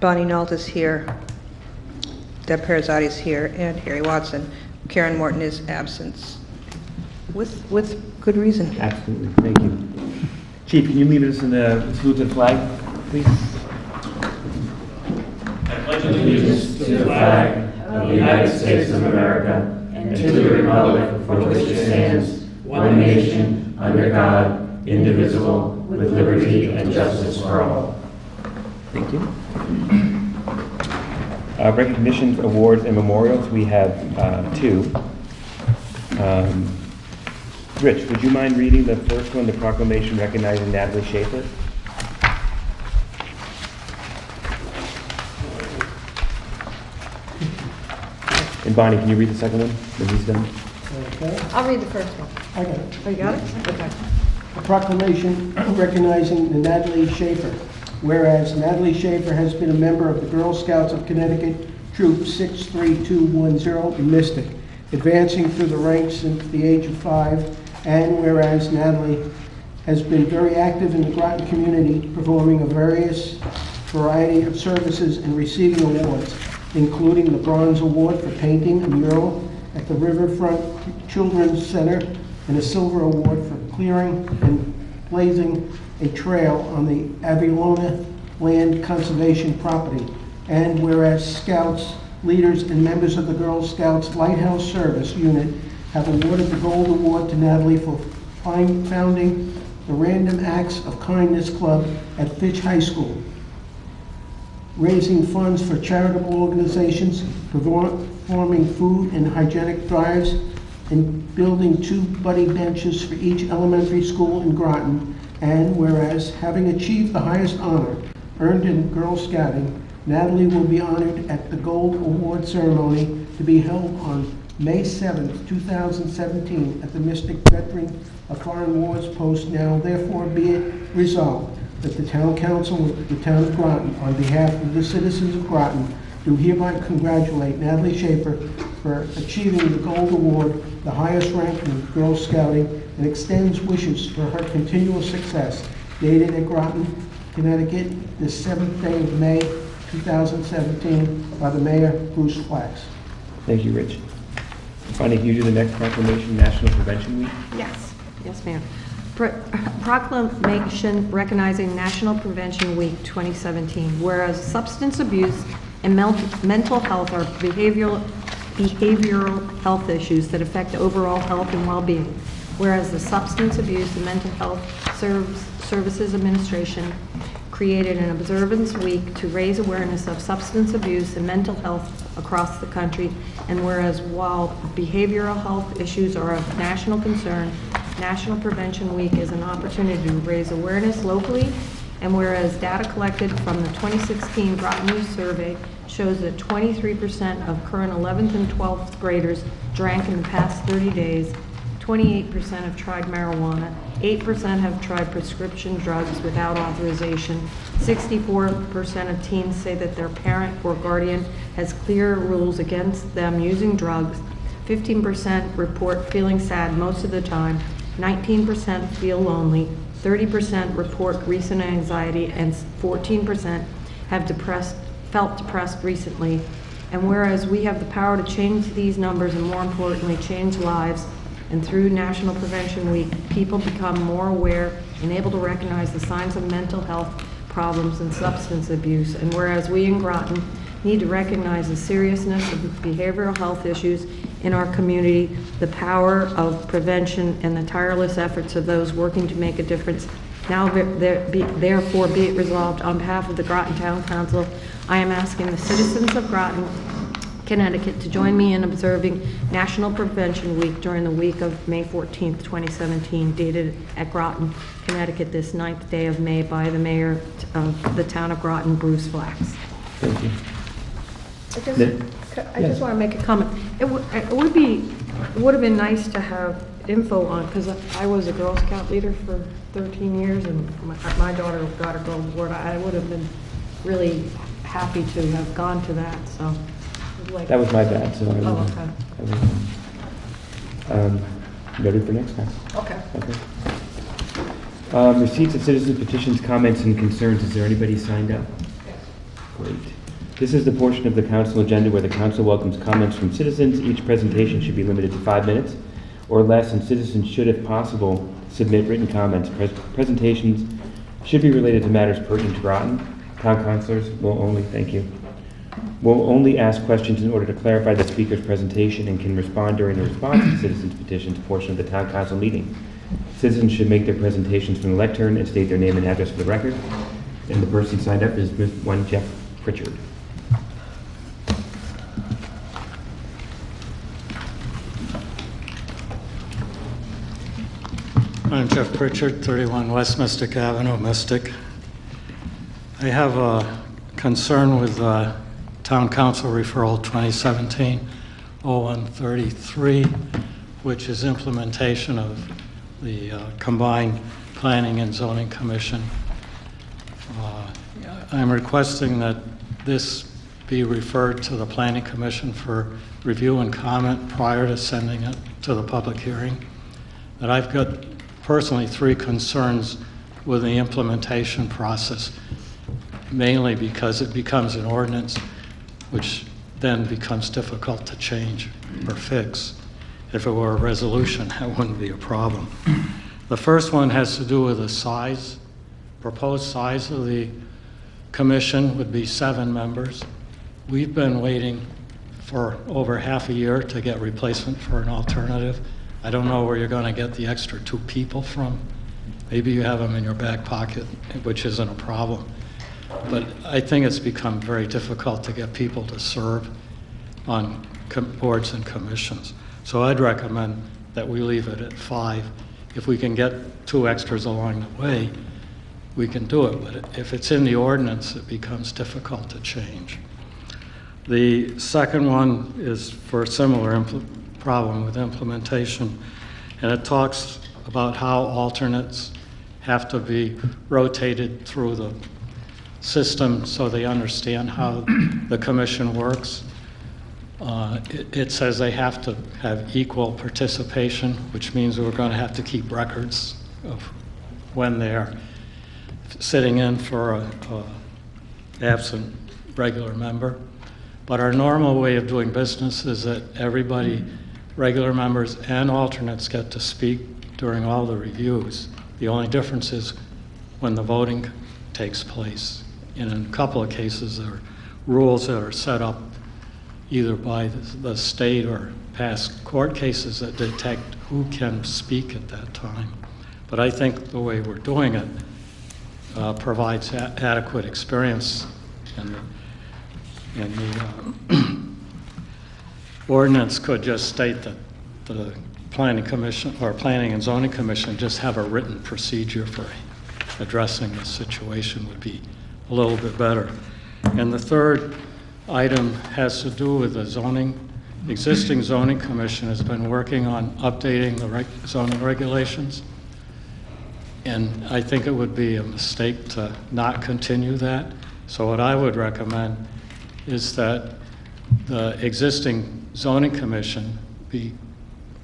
Bonnie Nault is here, Deb Perazzotti is here, and Harry Watson. Karen Morton is absent, with good reason. Absolutely, thank you. Chief, can you lead us in the salute to the flag, please? I pledge allegiance to the flag of the United States of America and to the republic for which it stands, one nation, under God, indivisible, with liberty and justice for all. Thank you. Recognitions, awards, and memorials. We have two. Rich, would you mind reading the first one, the proclamation recognizing Natalie Schaefer? And Bonnie, can you read the second one when he's done? Okay. I'll read the first one. I got it. Oh, you got it? Okay. A proclamation recognizing the Natalie Schaefer. Whereas Natalie Schaefer has been a member of the Girl Scouts of Connecticut, Troop 63210 in Mystic, advancing through the ranks since the age of 5. And whereas Natalie has been very active in the Groton community, performing a variety of services and receiving awards, including the Bronze Award for painting a mural at the Riverfront Children's Center and a Silver Award for clearing and blazing a trail on the Avalona Land Conservation property. And whereas Scouts, leaders, and members of the Girl Scouts Lighthouse Service Unit have awarded the Gold Award to Natalie for founding the Random Acts of Kindness Club at Fitch High School, raising funds for charitable organizations, performing food and hygienic drives, and building 2 buddy benches for each elementary school in Groton. And whereas, having achieved the highest honor earned in Girl Scouting, Natalie will be honored at the Gold Award ceremony to be held on May 7th, 2017 at the Mystic Veteran of Foreign Wars Post. Now therefore be it resolved that the Town Council of the Town of Groton, on behalf of the citizens of Groton, do hereby congratulate Natalie Schaefer for achieving the Gold Award, the highest rank in Girl Scouting, and extends wishes for her continual success. Dated at Groton, Connecticut, the 7th day of May, 2017, by the Mayor, Bruce Flax. Thank you, Rich. Bonnie, can you do the next proclamation, National Prevention Week? Yes. Yes, ma'am. Proclamation recognizing National Prevention Week 2017. Whereas substance abuse and mental health are behavioral health issues that affect overall health and well-being. Whereas the Substance Abuse and Mental Health Services Administration created an observance week to raise awareness of substance abuse and mental health across the country. And whereas while behavioral health issues are of national concern, National Prevention Week is an opportunity to raise awareness locally. And whereas data collected from the 2016 Groton News Survey shows that 23% of current 11th and 12th graders drank in the past 30 days, 28% have tried marijuana, 8% have tried prescription drugs without authorization, 64% of teens say that their parent or guardian has clear rules against them using drugs, 15% report feeling sad most of the time, 19% feel lonely, 30% report recent anxiety, and 14% have felt depressed recently. And whereas we have the power to change these numbers and, more importantly, change lives, and through National Prevention Week, people become more aware and able to recognize the signs of mental health problems and substance abuse. And whereas we in Groton need to recognize the seriousness of behavioral health issues in our community, the power of prevention, and the tireless efforts of those working to make a difference. Now, therefore, be it resolved, on behalf of the Groton Town Council, I am asking the citizens of Groton, Connecticut, to join me in observing National Prevention Week during the week of May 14th, 2017, dated at Groton, Connecticut, this 9th day of May, by the Mayor of the Town of Groton, Bruce Flax. Thank you. I just want to make a comment. It would have been nice to have info on, because I was a Girl Scout leader for 13 years, and my daughter got a Gold Award. I would have been really happy to have gone to that. So, like, that was my bad. So ready for next time. Okay. Receipts of citizens' petitions, comments, and concerns. Is there anybody signed up? Yes. Great. This is the portion of the council agenda where the council welcomes comments from citizens. Each presentation should be limited to 5 minutes or less, and citizens should, if possible, submit written comments. Presentations should be related to matters pertinent to Groton. Town councilors will only ask questions in order to clarify the speaker's presentation and can respond during the response to citizens' petitions portion of the town council meeting. Citizens should make their presentations from the lectern and state their name and address for the record. And the person signed up is one Jeff Pritchard. I'm Jeff Pritchard, 31 West Mystic Avenue, Mystic. I have a concern with Town Council Referral 2017-0133, which is implementation of the Combined Planning and Zoning Commission. I'm requesting that this be referred to the Planning Commission for review and comment prior to sending it to the public hearing. That I've got personally 3 concerns with the implementation process, mainly because it becomes an ordinance which then becomes difficult to change or fix. If it were a resolution, that wouldn't be a problem. The first one has to do with the size. Proposed size of the commission would be 7 members. We've been waiting for over half a year to get replacement for an alternative. I don't know where you're going to get the extra 2 people from. Maybe you have them in your back pocket, which isn't a problem. But I think it's become very difficult to get people to serve on boards and commissions. So I'd recommend that we leave it at 5. If we can get 2 extras along the way, we can do it. But if it's in the ordinance, it becomes difficult to change. The second one is for a similar problem with implementation, and it talks about how alternates have to be rotated through the system so they understand how the commission works. It says they have to have equal participation, which means we're going to have to keep records of when they're sitting in for a absent regular member. But our normal way of doing business is that everybody, regular members and alternates, get to speak during all the reviews. The only difference is when the voting takes place. And in a couple of cases, there are rules that are set up either by the state or past court cases that detect who can speak at that time. But I think the way we're doing it provides adequate experience, and the ordinance could just state that the Planning Commission or Planning and Zoning Commission just have a written procedure for addressing the situation would be a little bit better. And the third item has to do with the zoning. The existing zoning commission has been working on updating the zoning regulations, and I think it would be a mistake to not continue that. So what I would recommend is that the existing zoning commission be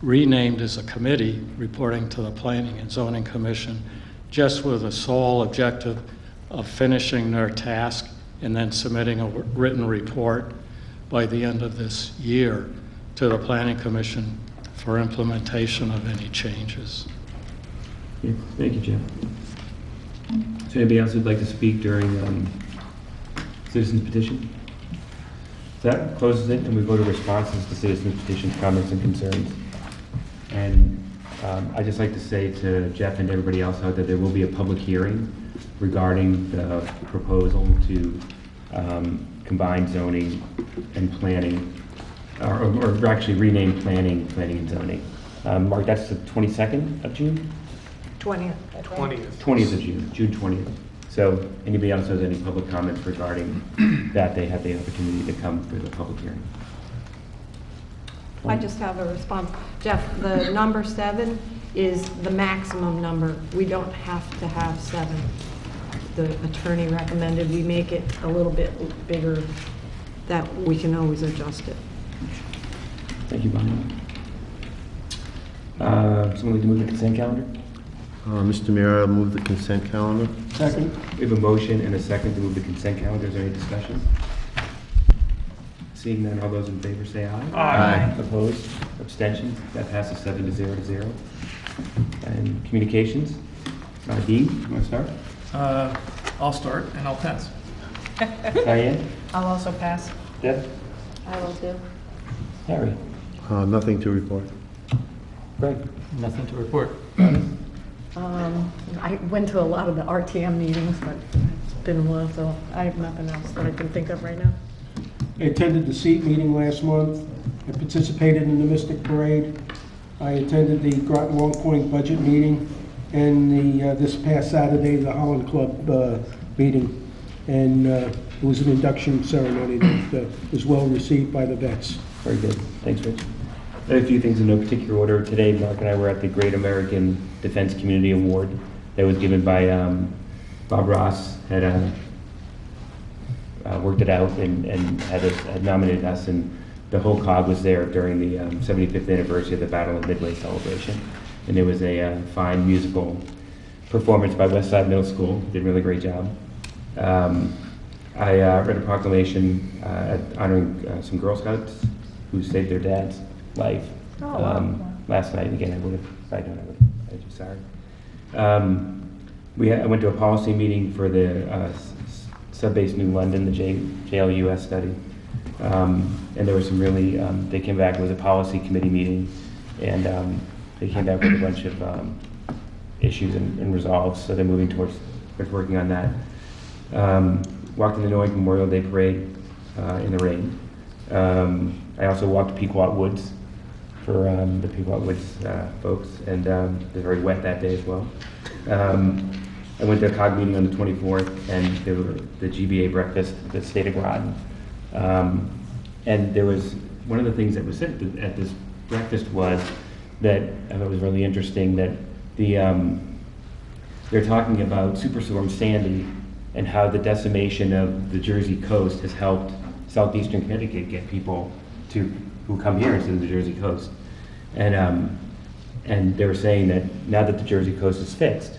renamed as a committee reporting to the Planning and Zoning Commission, just with the sole objective of finishing their task and then submitting a written report by the end of this year to the Planning Commission for implementation of any changes. Yeah, thank you, Jeff. Is there anybody else who'd like to speak during citizens' petition? So that closes it, and we go to responses to citizens' petitions, comments, and concerns. And I'd just like to say to Jeff and everybody else out there, there will be a public hearing regarding the proposal to combine zoning and planning, or actually rename planning and zoning. Mark, that's the 22nd of June? 20th. 20th of June, June 20th. So anybody else has any public comments regarding that, they have the opportunity to come for the public hearing. I just have a response. Jeff, the number 7 is the maximum number. We don't have to have 7. The attorney recommended we make it a little bit bigger, that we can always adjust it. Thank you, Bonnie. Someone like to move the consent calendar? Mr. Mayor, I'll move the consent calendar. Second. We have a motion and a second to move the consent calendar. Is there any discussion? Seeing none, all those in favor say aye. Aye. Opposed? Abstentions? That passes 7 to 0 to 0. And communications? Dean, you want to start? I'll start and I'll pass. Diane? I'll also pass. Deb? I will do. Harry? Nothing to report. Greg? Nothing to report. I went to a lot of the RTM meetings, but it's been a while, so I have nothing else that I can think of right now. I attended the SEAT meeting last month. I participated in the Mystic Parade. I attended the Groton Long Point budget meeting, and this past Saturday, the Holland Club meeting. And it was an induction ceremony that was well received by the vets. Very good. Thanks, Rich. I have a few things in no particular order. Today, Mark and I were at the Great American Defense Community Award that was given by Bob Ross, had worked it out and had nominated us, and the whole COG was there during the 75th anniversary of the Battle of Midway celebration. And there was a fine musical performance by Westside Middle School. Did a really great job. I read a proclamation honoring some Girl Scouts who saved their dad's life last night. Again, I would have, if I don't, I'm just sorry. I went to a policy meeting for the Subbase New London, the JLUS study. And there was some really, they came back, it was a policy committee meeting, and they came back with a bunch of issues and resolves, so they're moving towards working on that. Walked in the Noack Memorial Day Parade in the rain. I also walked Pequot Woods for the Pequot Woods folks, and they're very wet that day as well. I went to a COG meeting on the 24th, and there were the GBA breakfast at the state of Groton. And there was, one of the things that was said at this breakfast was that, I thought it was really interesting, that they're talking about Superstorm Sandy and how the decimation of the Jersey coast has helped southeastern Connecticut get people who come here instead of the Jersey coast. And they were saying that now that the Jersey coast is fixed,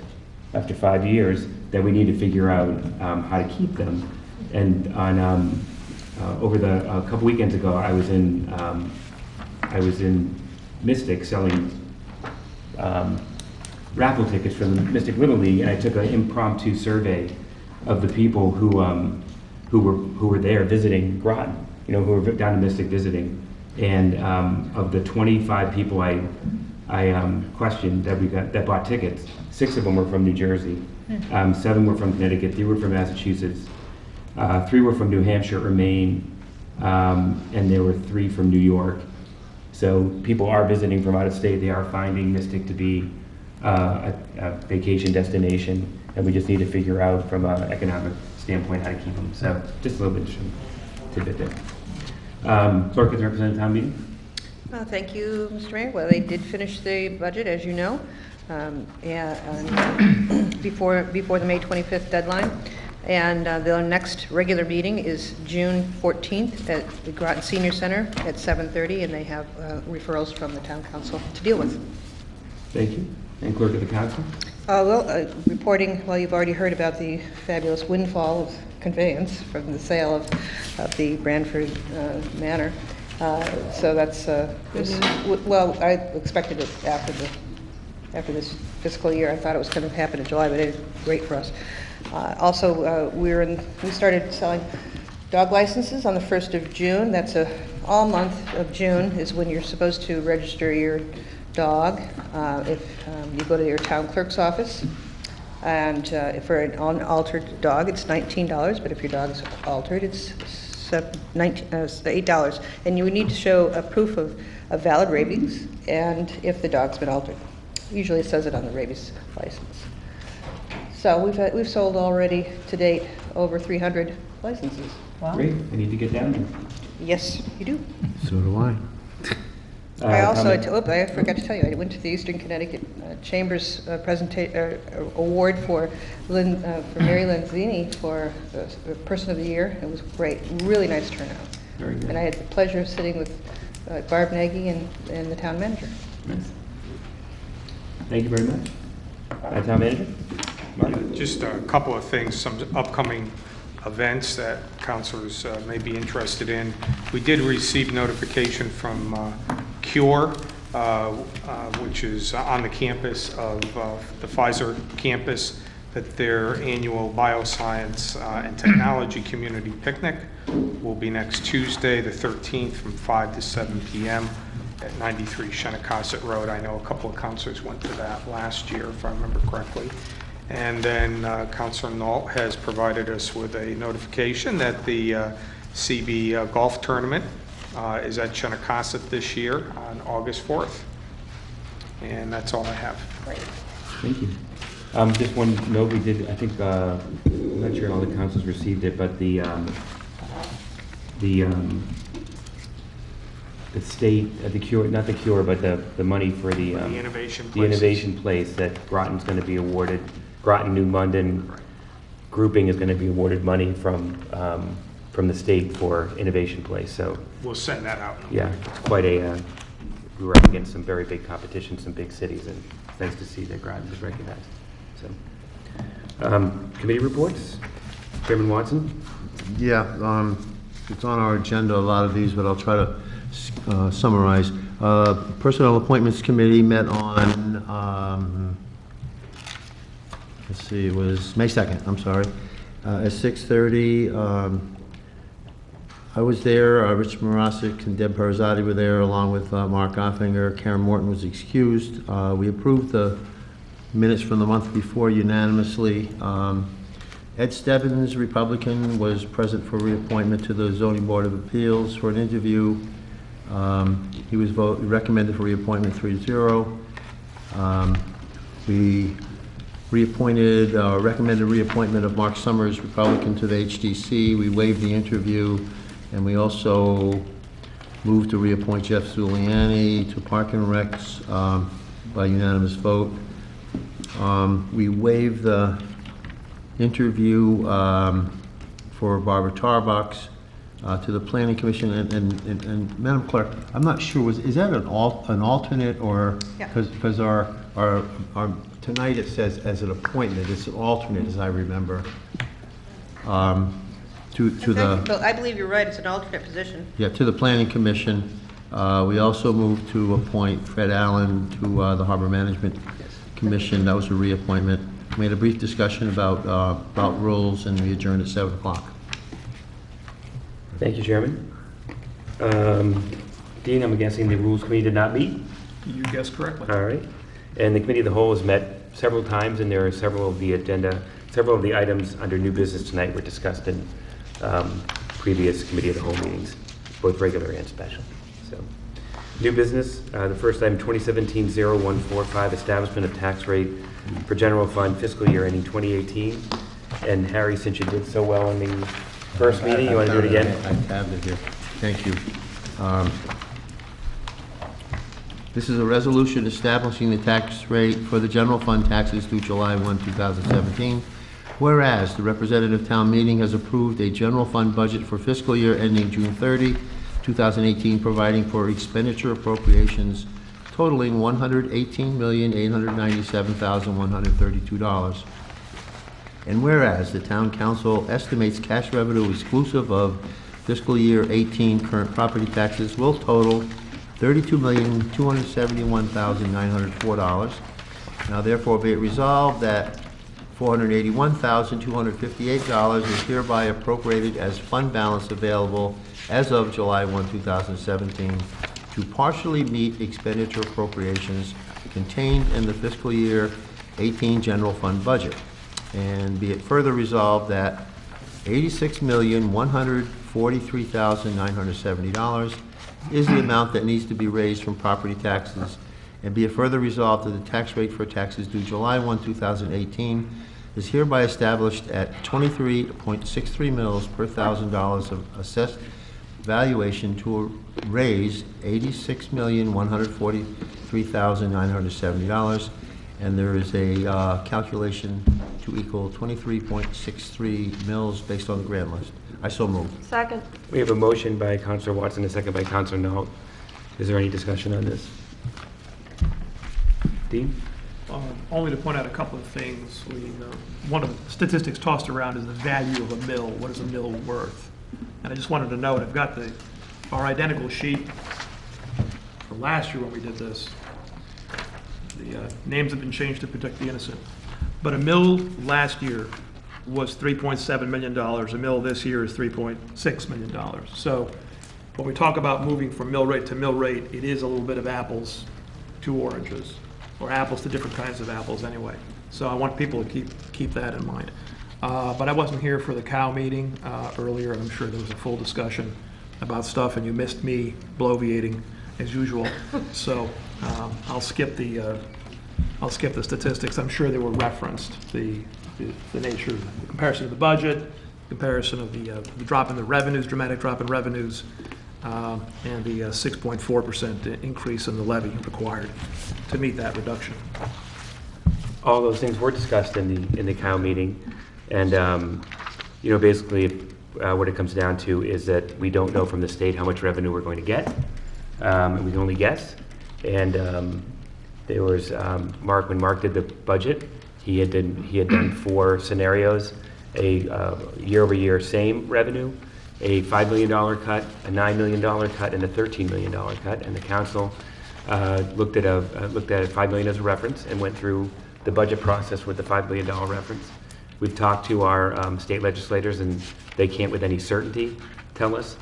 after 5 years, that we need to figure out how to keep them. And on a couple weekends ago, I was in Mystic selling raffle tickets for the Mystic Little League, and I took an impromptu survey of the people who were there visiting Groton, who were down in Mystic visiting. And of the 25 people I questioned that bought tickets, 6 of them were from New Jersey, 7 were from Connecticut, 3 were from Massachusetts, 3 were from New Hampshire or Maine, and there were 3 from New York. So people are visiting from out of state. They are finding Mystic to be a vacation destination, and we just need to figure out from an economic standpoint how to keep them. So just a little bit interesting tidbit there. Clerk, is represented town meeting? Thank you, Mr. Mayor. Well, they did finish the budget, as you know, before the May 25th deadline. And the next regular meeting is June 14th at the Groton Senior Center at 7:30, and they have referrals from the town council to deal with. Thank you. And clerk of the council? Reporting, well, you've already heard about the fabulous windfall of conveyance from the sale of the Branford Manor. So that's, well, I expected it after this fiscal year. I thought it was going to happen in July, but it's great for us. Also, we started selling dog licenses on the 1st of June. That's all month of June is when you're supposed to register your dog. If you go to your town clerk's office, and for an unaltered dog, it's $19, but if your dog is altered, it's $8. And you would need to show a proof of valid rabies, and if the dog's been altered. Usually it says it on the rabies license. So we've sold already to date over 300 licenses. Wow. Great. We need to get down there. Yes, you do. So do I. I also, comment? I forgot to tell you, I went to the Eastern Connecticut Chamber's award for Mary Lanzini for Person of the Year. It was great, really nice turnout. Very good. And I had the pleasure of sitting with Barb Nagy and the town manager. Nice. Thank you very much. Town manager? Mark? Just a couple of things, some upcoming events that councilors may be interested in. We did receive notification from CURE, which is on the campus of the Pfizer campus, that their annual Bioscience and Technology Community Picnic will be next Tuesday, the 13th, from 5 to 7 p.m. at 93 Shenecosset Road. I know a couple of councilors went to that last year, if I remember correctly. And then Councilor Nault has provided us with a notification that the CB golf tournament is at Shenecosset this year on August 4th. And that's all I have. Thank you. Just one note, we did, I think, I'm not sure all the councils received it, but the state, the cure, not the cure, but the money for the innovation place that Groton's going to be awarded, Groton New London grouping is going to be awarded money from the state for innovation place. So we'll send that out. Yeah, it's quite a. We were up against some very big competition, some big cities, and it's nice to see that Groton is recognized. So, committee reports. Chairman Watson. Yeah, it's on our agenda, a lot of these, but I'll try to summarize. Personnel Appointments Committee met on, let's see, it was May 2nd, I'm sorry, at 6:30. I was there, Rich Morasic and Deb Perazzotti were there, along with Mark Offinger. Karen Morton was excused. We approved the minutes from the month before unanimously. Ed Stebbins, Republican, was present for reappointment to the Zoning Board of Appeals for an interview. He was recommended for reappointment 3-0. We recommended reappointment of Mark Summers, Republican, to the HDC. We waived the interview, and we also moved to reappoint Jeff Zuliani to Park and Recs by unanimous vote. We waived the interview for Barbara Tarbox to the Planning Commission, and Madam Clerk, I'm not sure, is that an alternate, or because our tonight it says as an appointment, it's an alternate, as I remember. To the, I believe you're right, it's an alternate position. Yeah, to the Planning Commission. We also moved to appoint Fred Allen to the Harbor Management Commission. That was a reappointment. We had a brief discussion about rules, and we adjourned at 7 o'clock. Thank you, Chairman. Dean, I'm guessing the Rules Committee did not meet? You guessed correctly. All right. And the Committee of the Whole has met several times, and there are several of the items under new business tonight were discussed in previous Committee of the Whole meetings, both regular and special. So, new business, the first item, 2017-0145, establishment of tax rate for general fund fiscal year ending 2018. And Harry, since you did so well in the first meeting, you want to do it again? I tabbed it here. Thank you. This is a resolution establishing the tax rate for the general fund taxes due July 1, 2017. Whereas the representative town meeting has approved a general fund budget for fiscal year ending June 30, 2018, providing for expenditure appropriations totaling $118,897,132. And whereas the town council estimates cash revenue exclusive of fiscal year 18 current property taxes will total $32,271,904. Now therefore be it resolved that $481,258 is hereby appropriated as fund balance available as of July 1, 2017 to partially meet expenditure appropriations contained in the fiscal year 18 general fund budget. And be it further resolved that $86,143,970 is the amount that needs to be raised from property taxes, and be it further resolved that the tax rate for taxes due July 1, 2018 is hereby established at 23.63 mils per $1,000 of assessed valuation to raise $86,143,970, and there is a calculation to equal 23.63 mils based on the grand list. I so move. Second. We have a motion by Councilor Watson, a second by Councilor Nault. Is there any discussion on this? Dean? only to point out a couple of things. One of the statistics tossed around is the value of a mill. What is a mill worth? And I just wanted to note, I've got our identical sheet for last year when we did this. The names have been changed to protect the innocent. But a mill last year was $3.7 million. A mill this year is $3.6 million. So when we talk about moving from mill rate to mill rate, it is a little bit of apples to oranges, or apples to different kinds of apples anyway. So I want people to keep that in mind. But I wasn't here for the cow meeting earlier. I'm sure there was a full discussion about stuff, and you missed me bloviating as usual. So I'll skip the statistics. I'm sure they were referenced. The nature, the comparison of the budget, comparison of the drop in the revenues, dramatic drop in revenues, and the 6.4% increase in the levy required to meet that reduction. All those things were discussed in the cow meeting, and basically what it comes down to is that we don't know from the state how much revenue we're going to get, and we can only guess. And there was when Mark did the budget, he had done 4 scenarios: a year-over-year same revenue, a $5 million cut, a $9 million cut, and a $13 million cut. And the council looked at $5 million as a reference and went through the budget process with the $5 million reference. We've talked to our state legislators, and they can't with any certainty tell us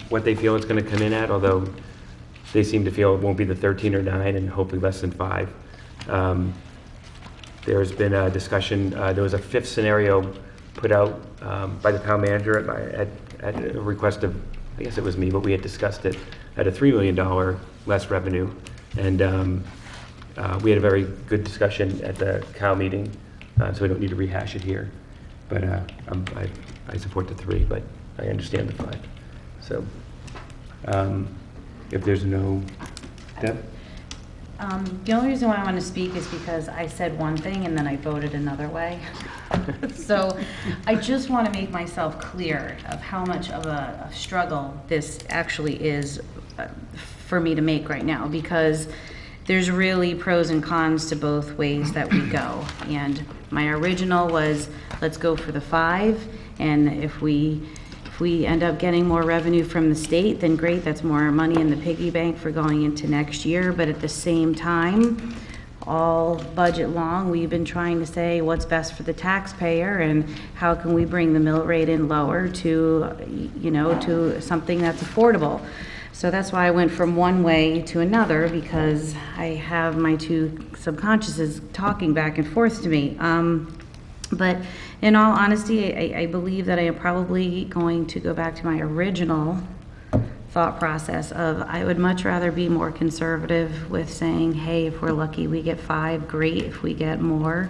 what they feel it's going to come in at, although they seem to feel it won't be the 13 or 9 and hopefully less than 5. There's been a discussion, there was a 5th scenario put out by the town manager at a request of, I guess it was me, but we had discussed it at a $3 million less revenue. And we had a very good discussion at the cow meeting, so we don't need to rehash it here. But I support the 3, but I understand the 5. So if there's no, Deb? The only reason why I want to speak is because I said one thing and then I voted another way. So I just want to make myself clear of how much of a struggle this actually is for me to make right now, because there's really pros and cons to both ways that we go. And my original was, let's go for the 5, and if we end up getting more revenue from the state, then great, that's more money in the piggy bank for going into next year. But at the same time, all budget long, we've been trying to say what's best for the taxpayer and how can we bring the mill rate in lower to, to something that's affordable. So that's why I went from one way to another, because I have my 2 subconsciouses talking back and forth to me. But in all honesty, I believe that I am probably going to go back to my original thought process of I would much rather be more conservative with saying, hey, if we're lucky we get 5, great. If we get more,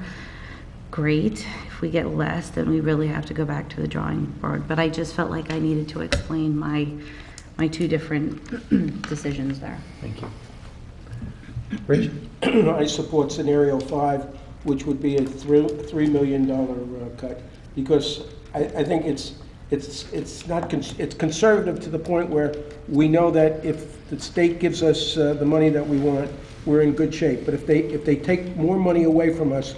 great. If we get less, then we really have to go back to the drawing board. But I just felt like I needed to explain my 2 different decisions there. Thank you. Rich? I support scenario 5, which would be a $3 million cut, because I think it's conservative to the point where we know that if the state gives us the money that we want, we're in good shape. But if they take more money away from us,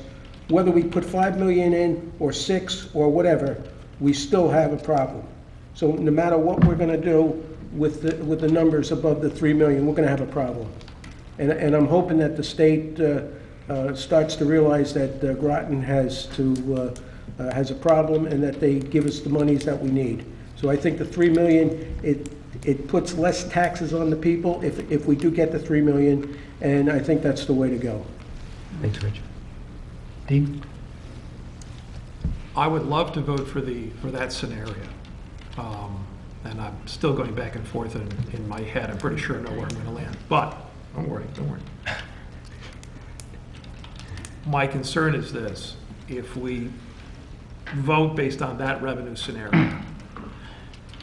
whether we put $5 million in or 6 or whatever, we still have a problem. So no matter what we're going to do with the numbers above the $3 million, we're going to have a problem. And I'm hoping that the state starts to realize that Groton has a problem, and that they give us the monies that we need. So I think the $3 million, it puts less taxes on the people if we do get the $3 million, and I think that's the way to go. Thanks, Rich. Dean? I would love to vote for that scenario. And I'm still going back and forth in my head. I'm pretty sure I know where I'm going to land. But don't worry. My concern is this: if we vote based on that revenue scenario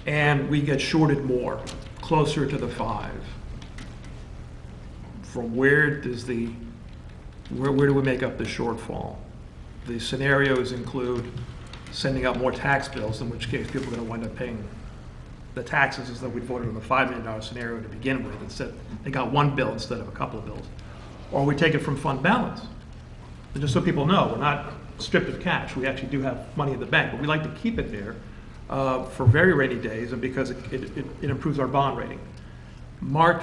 and we get shorted more, closer to the 5, from where do we make up the shortfall? The scenarios include sending out more tax bills, in which case people are going to wind up paying the taxes as though we voted on the $5 million scenario to begin with. Instead, they got 1 bill instead of a couple of bills. Or we take it from fund balance, And just so people know, we're not stripped of cash. We actually do have money in the bank, but we like to keep it there for very rainy days and because it improves our bond rating. Mark,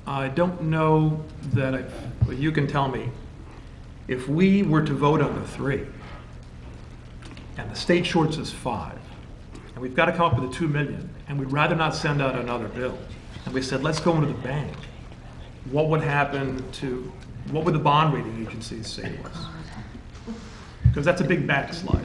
I don't know that well, you can tell me, if we were to vote on the 3 and the state shorts us 5, and we've got to come up with the 2 million, and we'd rather not send out another bill, and we said, let's go into the bank, what would the bond rating agencies say to us? Because that's a big backslide.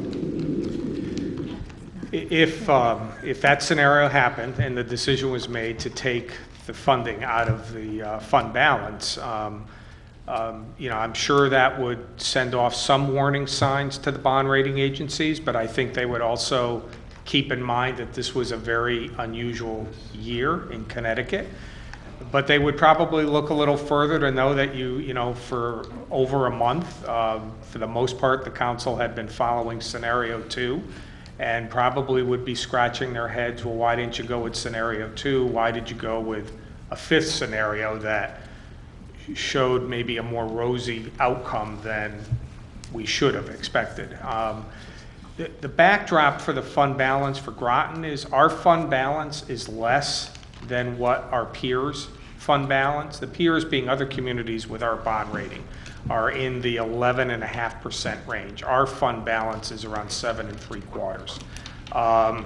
If that scenario happened and the decision was made to take the funding out of the fund balance, I'm sure that would send off some warning signs to the bond rating agencies, but I think they would also keep in mind that this was a very unusual year in Connecticut. But they would probably look a little further to know that for over a month, for the most part, the council had been following scenario 2 and probably would be scratching their heads, well, why didn't you go with scenario 2? Why did you go with a 5th scenario that showed maybe a more rosy outcome than we should have expected? The backdrop for the fund balance for Groton is our fund balance is less than what our peers' fund balance, the peers being other communities with our bond rating, are in the 11.5% range. Our fund balance is around 7 3/4.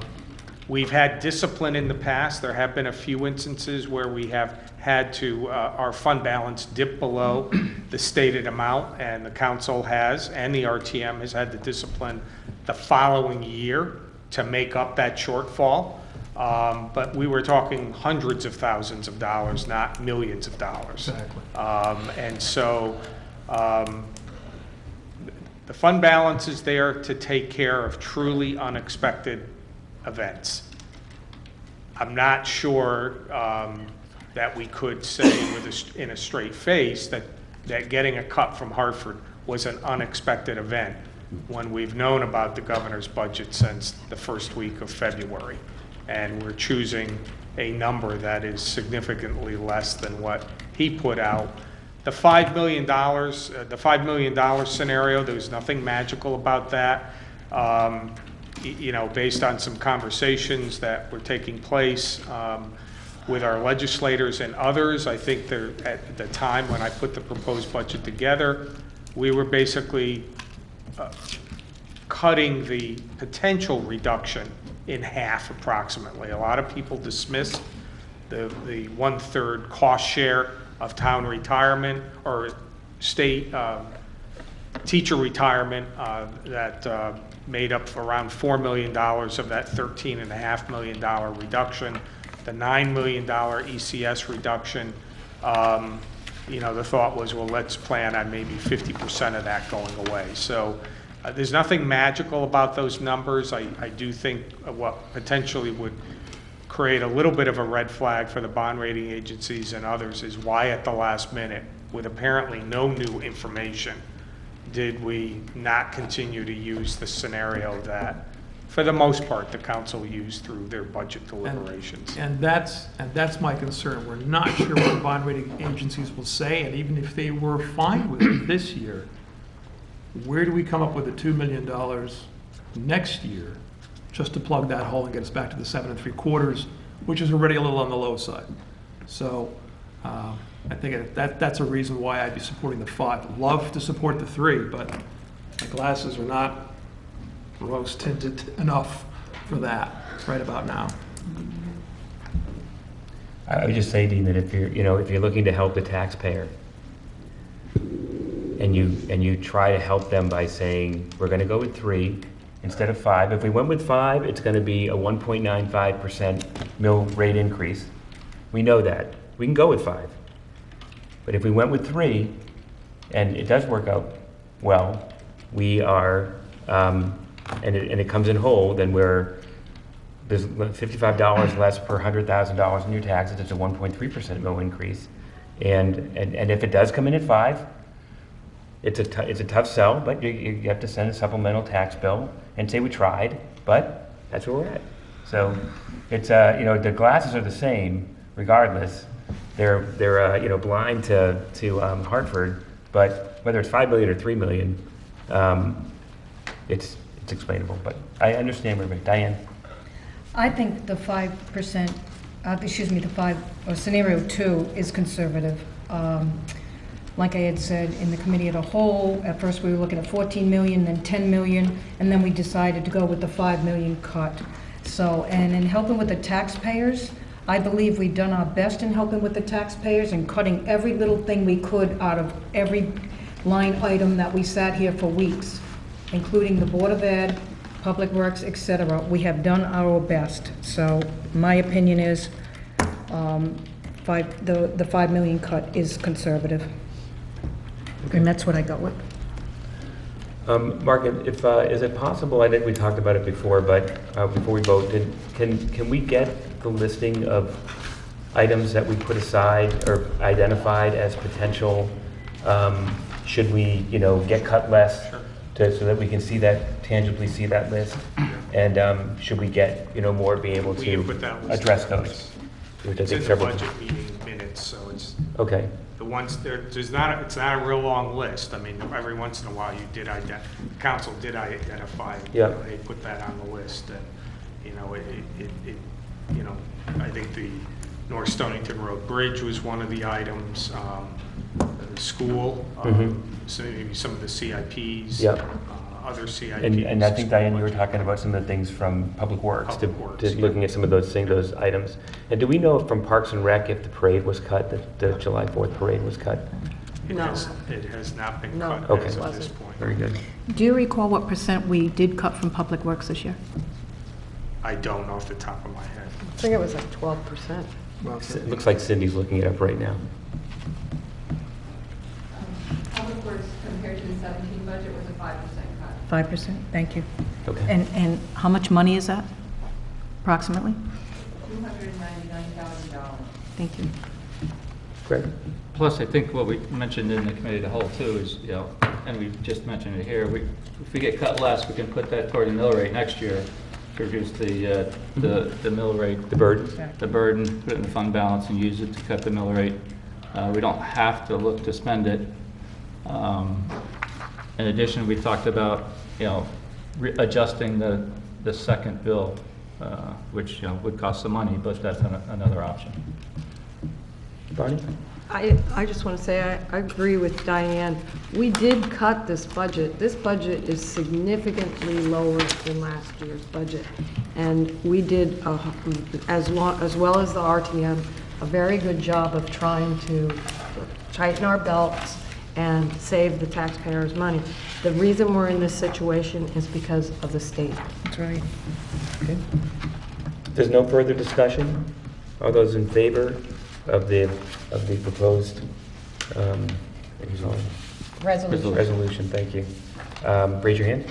We've had discipline in the past. There have been a few instances where we have had to, our fund balance dip below the stated amount, and the council has, and the RTM has had the discipline the following year to make up that shortfall. But we were talking hundreds of thousands of dollars, not millions of dollars. Exactly. And so the fund balance is there to take care of truly unexpected events. I'm not sure that we could say in a straight face that getting a cut from Hartford was an unexpected event when we've known about the governor's budget since the first week of February. And we're choosing a number that is significantly less than what he put out. The $5 million scenario, there's nothing magical about that. Based on some conversations that were taking place with our legislators and others, I think at the time when I put the proposed budget together, we were basically cutting the potential reduction in half approximately. A lot of people dismissed the 1/3 cost share of town retirement or state teacher retirement that made up for around $4 million of that $13.5 million reduction. The $9 million ECS reduction, the thought was, well, let's plan on maybe 50% of that going away. So there's nothing magical about those numbers. I do think what potentially would create a little bit of a red flag for the bond rating agencies and others is why at the last minute, with apparently no new information, did we not continue to use the scenario that, for the most part, the council used through their budget deliberations. And that's my concern. We're not sure what the bond rating agencies will say, and even if they were fine with it this year, where do we come up with the $2 million next year just to plug that hole and get us back to the 7 3/4, which is already a little on the low side? So I think that's a reason why I'd be supporting the 5. Love to support the 3, but my glasses are not rose tinted enough for that right about now. I would just say, Dean, that if you're looking to help the taxpayer, and you try to help them by saying, we're going to go with 3 instead of 5. If we went with 5, it's going to be a 1.95% mill rate increase. We know that. We can go with 5. But if we went with 3, and it does work out well, we are, and it comes in whole, then there's $55 less per $100,000 in your taxes. It's a 1.3% mill increase. And if it does come in at 5, it's a tough sell, but you have to send a supplemental tax bill and say we tried, but that's where we're at. So it's the glasses are the same regardless. They're blind to Hartford, but whether it's $5 million or $3 million, it's explainable, but I understand where, Diane? I think the 5%, scenario 2 is conservative. Like I had said in the committee as a whole, at first we were looking at 14 million, then 10 million, and then we decided to go with the 5 million cut. So, and in helping with the taxpayers, I believe we've done our best in helping with the taxpayers and cutting every little thing we could out of every line item that we sat here for weeks, including the Board of Ed, Public Works, etc. We have done our best. So my opinion is the 5 million cut is conservative. Okay. And that's what I go with. Mark, if is it possible, I think we talked about it before, but before we vote, can we get the listing of items that we put aside or identified as potential, should we, get cut less? Sure. So that we can see that, tangibly see that list? And should we get, more, be able We can to put that list address in those? place. Which I It's think in the several. budget meeting minutes, so it's, Okay, the ones, it's not a real long list. I mean, every once in a while, council did identify, Yeah. They put that on the list, and, I think the North Stonington Road Bridge was one of the items, the school, so maybe some of the CIPs. Yeah. Other CIPs. and I think, Diane, you were talking about some of the things from Public Works, Public Works, to yeah. looking at some of those things, those items. And do we know from Parks and Rec if the parade was cut, the July 4th parade was cut? It No. has not been No, cut Okay. as of this wasn't. point. Very good. Do you recall what % we did cut from Public Works this year? I don't off the top of my head. I think it was like 12%. It looks like Cindy's looking it up right now. Public Works compared to the 17 budget was a 5% cut. 5%, thank you. Okay. And how much money is that, approximately? $299,000. Thank you. Greg? Plus, I think what we mentioned in the committee of the whole too is, and we just mentioned it here, if we get cut less, we can put that toward the mill rate next year to reduce the mill rate. The burden? The burden, put it in the fund balance and use it to cut the mill rate. We don't have to look to spend it. In addition, we talked about, adjusting the second bill, which, would cost some money, but that's another option. Bonnie? I just want to say, I agree with Diane. We did cut this budget. This budget is significantly lower than last year's budget. And we did, as well as the RTM, a very good job of trying to tighten our belts and save the taxpayers' money. The reason we're in this situation is because of the state. That's right. Okay. There's no further discussion? All those in favor of the proposed resolution, thank you. Raise your hand.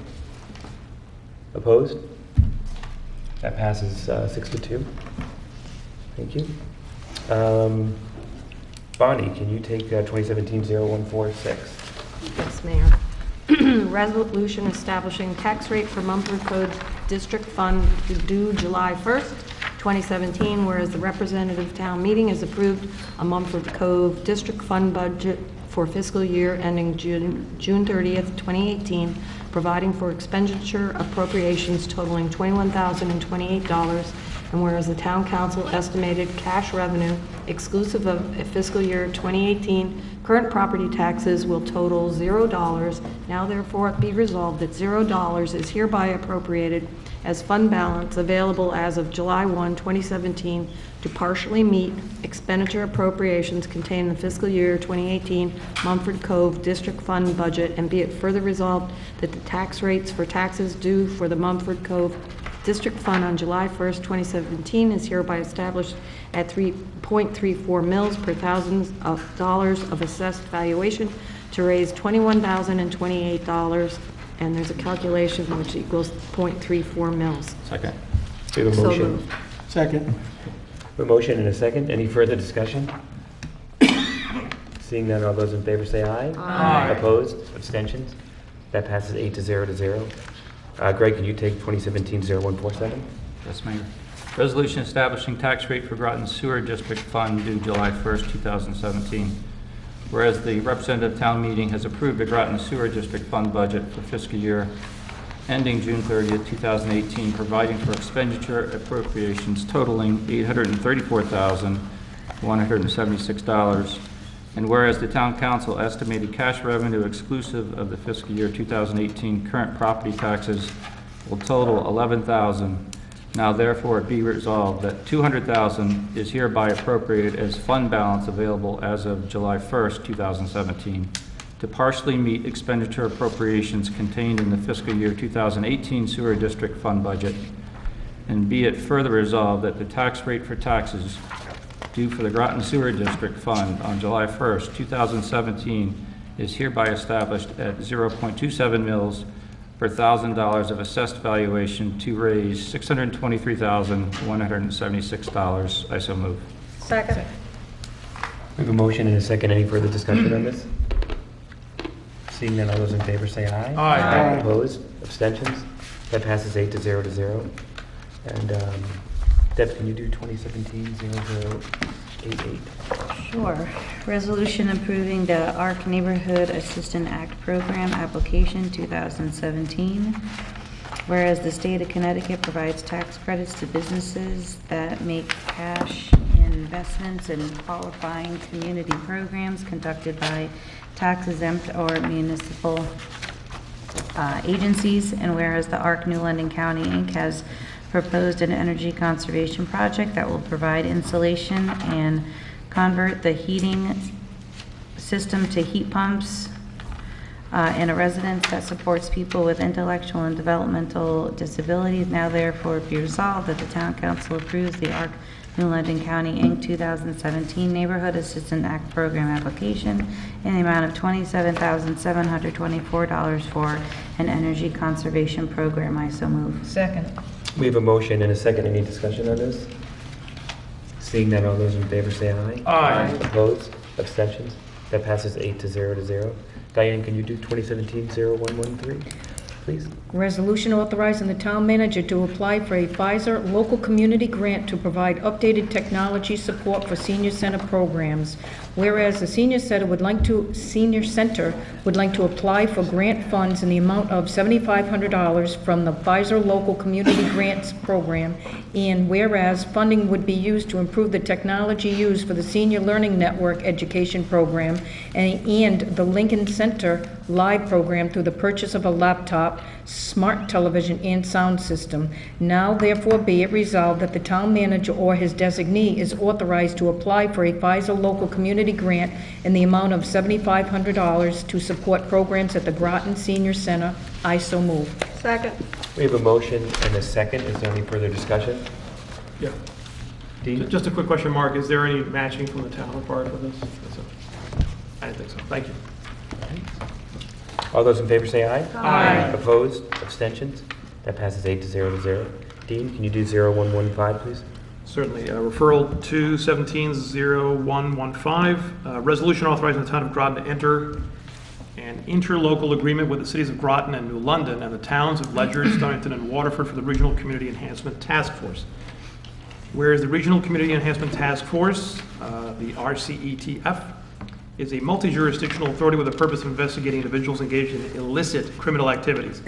Opposed? That passes 6-2. Thank you. Bonnie, can you take 2017-0146? Yes, Mayor. Resolution establishing tax rate for Mumford Code District Fund due July 1st, 2017, whereas the representative town meeting has approved a Mumford Cove District Fund budget for fiscal year ending June 30th, 2018, providing for expenditure appropriations totaling $21,028, and whereas the town council estimated cash revenue exclusive of fiscal year 2018 current property taxes will total $0, now therefore be resolved that $0 is hereby appropriated as fund balance available as of July 1, 2017 to partially meet expenditure appropriations contained in the fiscal year 2018 Mumford Cove District Fund budget, and be it further resolved that the tax rates for taxes due for the Mumford Cove District Fund on July 1st, 2017 is hereby established at 3.34 mils per $1,000 of assessed valuation to raise $21,028, and there's a calculation which equals 0.34 mils. Second. We have a So motion. moved. Second. A motion and a second. Any further discussion? Seeing none, all those in favor say aye. Aye. Opposed? Abstentions? That passes 8-0 to 0. Greg, can you take 2017-0147? Yes, Mayor. Resolution establishing tax rate for Groton Sewer District Fund due July 1st, 2017. Whereas the representative town meeting has approved the Groton Sewer District Fund budget for fiscal year ending June 30th, 2018, providing for expenditure appropriations totaling $834,176. And whereas the town council estimated cash revenue exclusive of the fiscal year 2018 current property taxes will total $11,000. Now therefore be resolved that $200,000 is hereby appropriated as fund balance available as of July 1st, 2017 to partially meet expenditure appropriations contained in the fiscal year 2018 sewer district fund budget. And be it further resolved that the tax rate for taxes due for the Groton Sewer District Fund on July 1st, 2017 is hereby established at 0.27 mils per $1,000 of assessed valuation to raise $623,176. I so move. Second. We have a motion and a second. Any further discussion on this? Seeing none, all those in favor say aye. Aye. Opposed? Abstentions? That passes 8 to 0 to 0. And Deb, can you do 2017-0088? Sure. Resolution approving the ARC Neighborhood Assistant Act Program application 2017. Whereas the state of Connecticut provides tax credits to businesses that make cash investments in qualifying community programs conducted by tax-exempt or municipal agencies, and whereas the ARC New London County, Inc. has proposed an energy conservation project that will provide insulation and convert the heating system to heat pumps in a residence that supports people with intellectual and developmental disabilities. Now therefore be resolved that the Town Council approves the ARC New London County, Inc. 2017 Neighborhood Assistant Act Program application in the amount of $27,724 for an energy conservation program. I so move. Second. We have a motion and a second. Any discussion on this? Seeing none, all those in favor say aye. Aye. Opposed? Abstentions? That passes 8 to 0 to 0. Diane, can you do 2017-0113, please? Resolution authorizing the town manager to apply for a Pfizer local community grant to provide updated technology support for senior center programs. Whereas the senior center would like to apply for grant funds in the amount of $7,500 from the Pfizer local community grants program, and whereas funding would be used to improve the technology used for the senior learning network education program and the Lincoln Center live program through the purchase of a laptop, smart television, and sound system. Now therefore be it resolved that the town manager or his designee is authorized to apply for a Pfizer local community grant in the amount of $7,500 to support programs at the Groton Senior Center. I so move. Second. We have a motion and a second. Is there any further discussion? Yeah. Dean? Just a quick question, Mark. Is there any matching from the town required for this? I didn't think so. Thank you. All those in favor say aye. Aye. Opposed? Abstentions? That passes 8 to 0 to 0. Dean, can you do 0115, please? Certainly. Referral to 17-0115, resolution authorizing the town of Groton to enter an interlocal agreement with the cities of Groton and New London and the towns of Ledger, Stonington, and Waterford for the Regional Community Enhancement Task Force. Whereas the Regional Community Enhancement Task Force, the RCETF, is a multi-jurisdictional authority with the purpose of investigating individuals engaged in illicit criminal activities.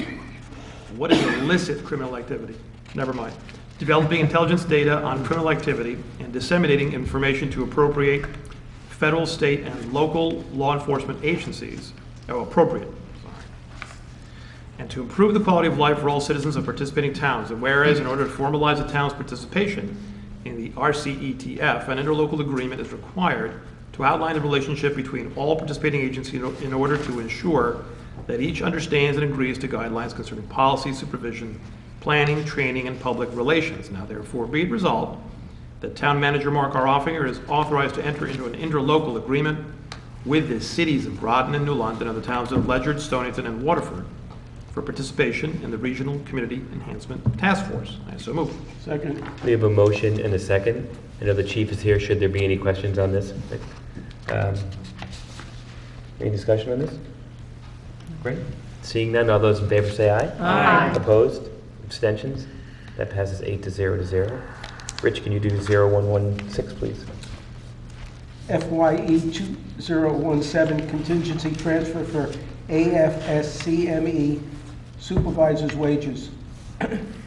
What is illicit criminal activity? Never mind. Developing intelligence data on criminal activity and disseminating information to appropriate federal, state, and local law enforcement agencies, and to improve the quality of life for all citizens of participating towns. And whereas, in order to formalize the town's participation in the RCETF, an interlocal agreement is required to outline the relationship between all participating agencies in order to ensure that each understands and agrees to guidelines concerning policy, supervision, planning, training, and public relations. Now therefore be it resolved that Town Manager Mark R. Offinger is authorized to enter into an interlocal agreement with the cities of Groton and New London and the towns of Ledger, Stonington, and Waterford for participation in the Regional Community Enhancement Task Force. I so move. Second. We have a motion and a second. I know the chief is here. Should there be any questions on this? Any discussion on this? Great. Seeing none, all those in favor say aye. Aye. Opposed? Abstentions? That passes 8 to 0 to 0. Rich, can you do 0116, please? FYE 2017 contingency transfer for AFSCME supervisors' wages.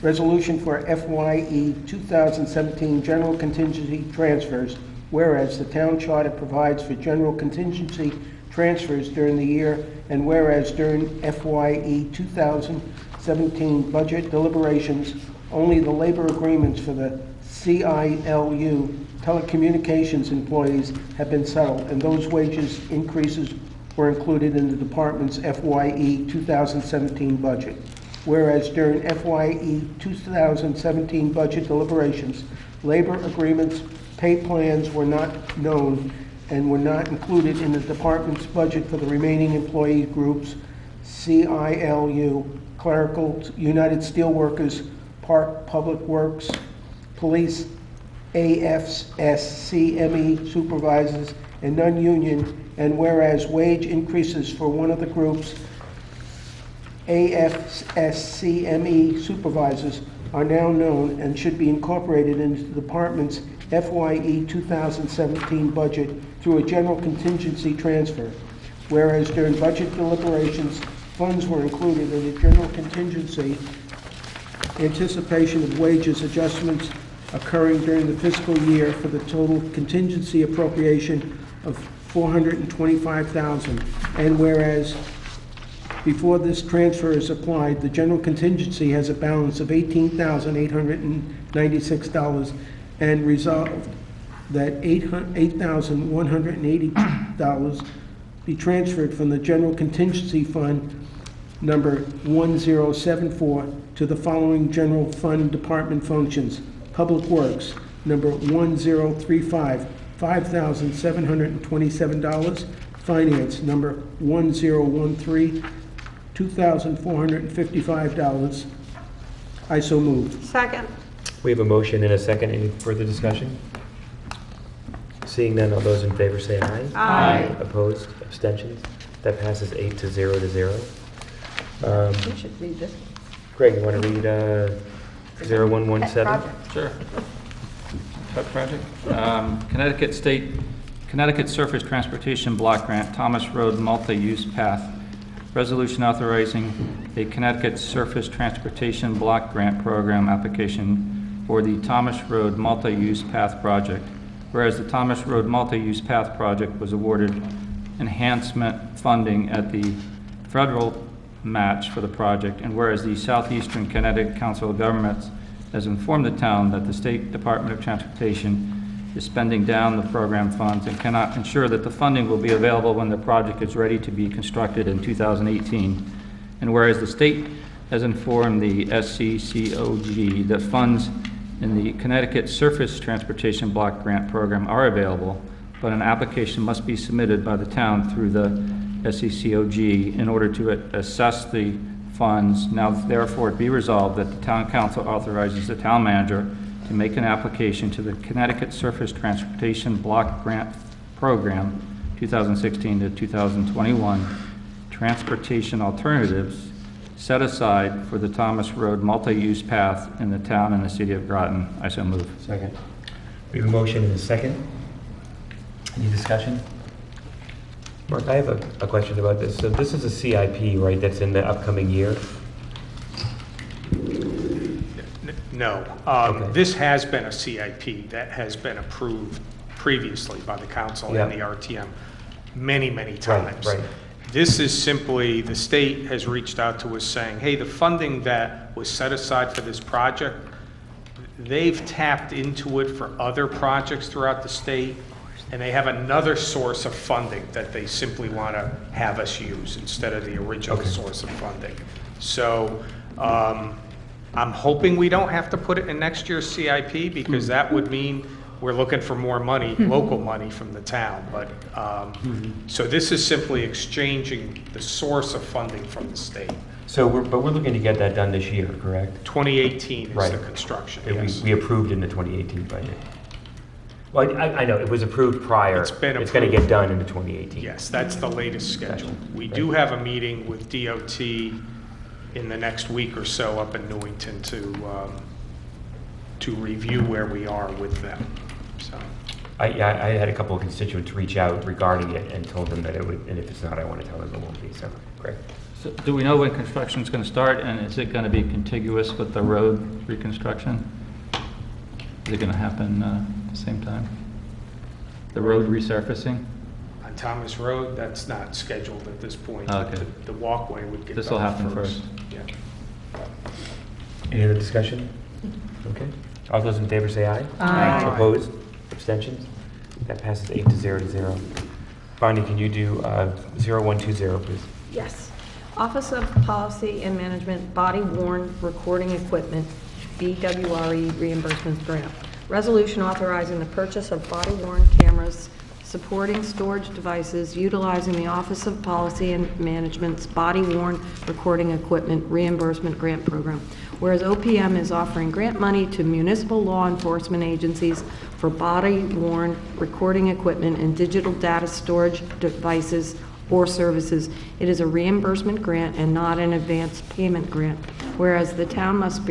Resolution for FYE 2017 general contingency transfers, whereas the town charter provides for general contingency transfers during the year, and whereas during FYE 2017 budget deliberations, only the labor agreements for the CILU telecommunications employees have been settled, and those wages increases were included in the department's FYE 2017 budget. Whereas during FYE 2017 budget deliberations, labor agreements, pay plans were not known and were not included in the department's budget for the remaining employee groups, CILU, clerical, United Steelworkers, Park Public Works, Police, AFSCME supervisors, and non-union, and whereas wage increases for one of the groups, AFSCME supervisors, are now known and should be incorporated into the department's FYE 2017 budget through a general contingency transfer. Whereas during budget deliberations, funds were included in the general contingency anticipation of wages adjustments occurring during the fiscal year for the total contingency appropriation of $425,000. And whereas before this transfer is applied, the general contingency has a balance of $18,896, and resolved that $8,180 be transferred from the general contingency fund number 1074 to the following general fund department functions: Public Works number 1035, $5,727; Finance number 1013, $2,455. I so move. Second. We have a motion and a second. Any further discussion? Seeing none, all those in favor say aye. Aye. Opposed? Abstentions? That passes 8 to 0 to 0. You should read this. Greg, you want to read 0117? Sure. Pet project. Connecticut Surface Transportation Block Grant, Thomas Road Multi-Use Path. Resolution authorizing a Connecticut Surface Transportation Block Grant Program application for the Thomas Road Multi-Use Path Project. Whereas the Thomas Road Multi-Use Path Project was awarded enhancement funding at the federal match for the project, and whereas the Southeastern Connecticut Council of Governments has informed the town that the State Department of Transportation is spending down the program funds and cannot ensure that the funding will be available when the project is ready to be constructed in 2018. And whereas the state has informed the SCCOG that funds in the Connecticut Surface Transportation Block Grant Program are available, but an application must be submitted by the town through the SCCOG in order to assess the funds. Now therefore it be resolved that the town council authorizes the town manager to make an application to the Connecticut Surface Transportation Block Grant Program 2016 to 2021 Transportation Alternatives set aside for the Thomas Road multi-use path in the town and the city of Groton. I so move. Second. We have a motion and a second. Any discussion? Mark, I have a question about this. So this is a CIP, right, that's in the upcoming year? No. Okay. This has been a CIP that has been approved previously by the council and the RTM many, many times. Right. This is simply, the state has reached out to us saying, hey, the funding that was set aside for this project, they've tapped into it for other projects throughout the state, and they have another source of funding that they simply want to have us use instead of the original source of funding. So I'm hoping we don't have to put it in next year's CIP, because that would mean we're looking for more money, local money from the town. But so this is simply exchanging the source of funding from the state. So we're looking to get that done this year, correct? 2018 is Right. the construction, And yes. we approved in the 2018 budget. Well, I know, it was approved prior. It's been It's going to approved. get done in the 2018. Yes, that's the latest schedule. We do have a meeting with DOT in the next week or so up in Newington to review where we are with them. So Yeah, I had a couple of constituents reach out regarding it and told them that it would, and if it's not, I want to tell them it won't be, so, great. So do we know when construction's going to start, and is it going to be contiguous with the road reconstruction? Is it going to happen at the same time? The road resurfacing? On Thomas Road, that's not scheduled at this point. Okay. The walkway would get done This will happen first. Yeah. Any other discussion? Okay. All those in favor say aye. Aye. Opposed? Abstentions? That passes 8 to 0 to 0. Bonnie, can you do 0120, please? Yes. Office of Policy and Management Body Worn Recording Equipment, BWRE Reimbursement Grant. Resolution authorizing the purchase of body worn cameras supporting storage devices utilizing the Office of Policy and Management's Body Worn Recording Equipment Reimbursement Grant Program. Whereas OPM is offering grant money to municipal law enforcement agencies for body worn recording equipment and digital data storage devices or services. It is a reimbursement grant and not an advance payment grant. Whereas the town must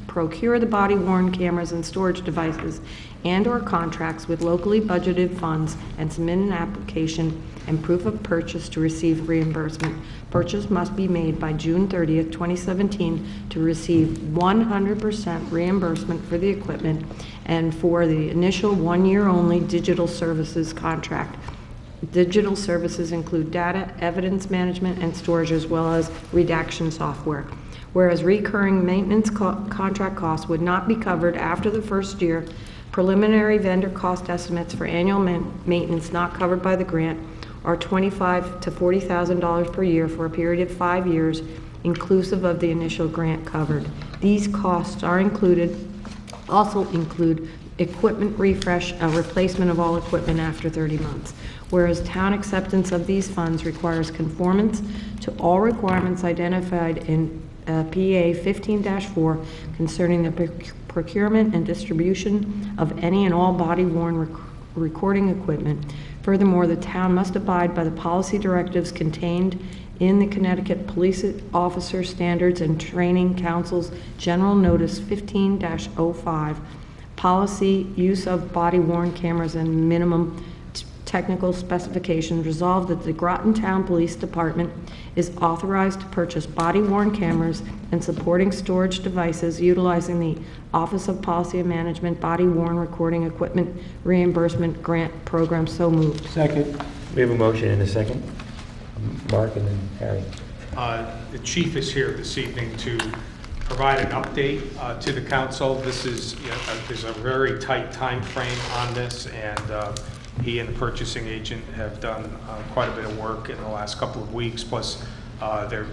procure the body worn cameras and storage devices and/or contracts with locally budgeted funds and submit an application and proof of purchase to receive reimbursement. Purchase must be made by June 30th, 2017 to receive 100% reimbursement for the equipment and for the initial 1-year only digital services contract. Digital services include data, evidence management, and storage, as well as redaction software. Whereas recurring maintenance contract costs would not be covered after the first year, preliminary vendor cost estimates for annual maintenance not covered by the grant are $25,000 to $40,000 per year for a period of 5 years, inclusive of the initial grant covered. These costs are also include equipment refresh, a replacement of all equipment after 30 months. Whereas town acceptance of these funds requires conformance to all requirements identified in PA 15-4 concerning the procurement and distribution of any and all body-worn recording equipment. Furthermore, the town must abide by the policy directives contained in the Connecticut Police Officer Standards and Training Council's General Notice 15-05, policy use of body-worn cameras and minimum technical specifications. Resolved that the Groton Town Police Department is authorized to purchase body-worn cameras and supporting storage devices utilizing the Office of Policy and Management Body-Worn Recording Equipment Reimbursement Grant Program. So moved. Second. We have a motion and a second. Mark and then Harry. The chief is here this evening to provide an update to the council. This is, there's a very tight time frame on this, and he and the purchasing agent have done quite a bit of work in the last couple of weeks. Plus, there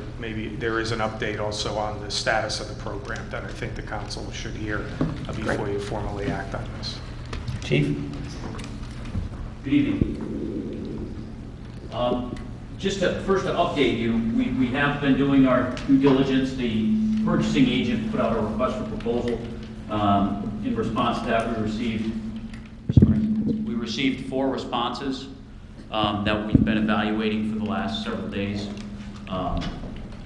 is an update also on the status of the program that I think the council should hear before you formally act on this. Chief? Good evening. Just first to update you, we have been doing our due diligence. The purchasing agent put out a request for proposal. In response to that, we received 4 responses that we've been evaluating for the last several days.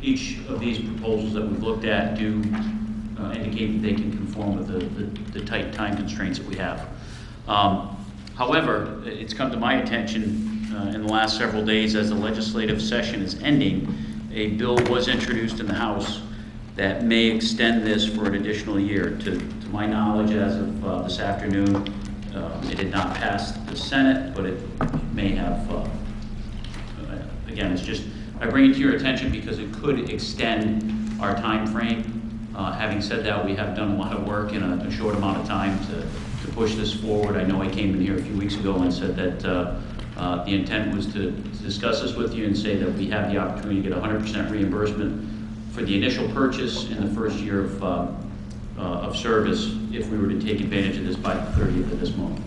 Each of these proposals that we've looked at do indicate that they can conform with the tight time constraints that we have. However, it's come to my attention in the last several days, as the legislative session is ending, a bill was introduced in the House that may extend this for an additional year. To my knowledge, as of this afternoon, it did not pass the Senate, but it may have. Again, it's just, I bring it to your attention because it could extend our time frame. Having said that, we have done a lot of work in a short amount of time to push this forward. I know I came in here a few weeks ago and said that the intent was to discuss this with you and say that we have the opportunity to get 100% reimbursement for the initial purchase in the first year of service if we were to take advantage of this by the 30th of this month.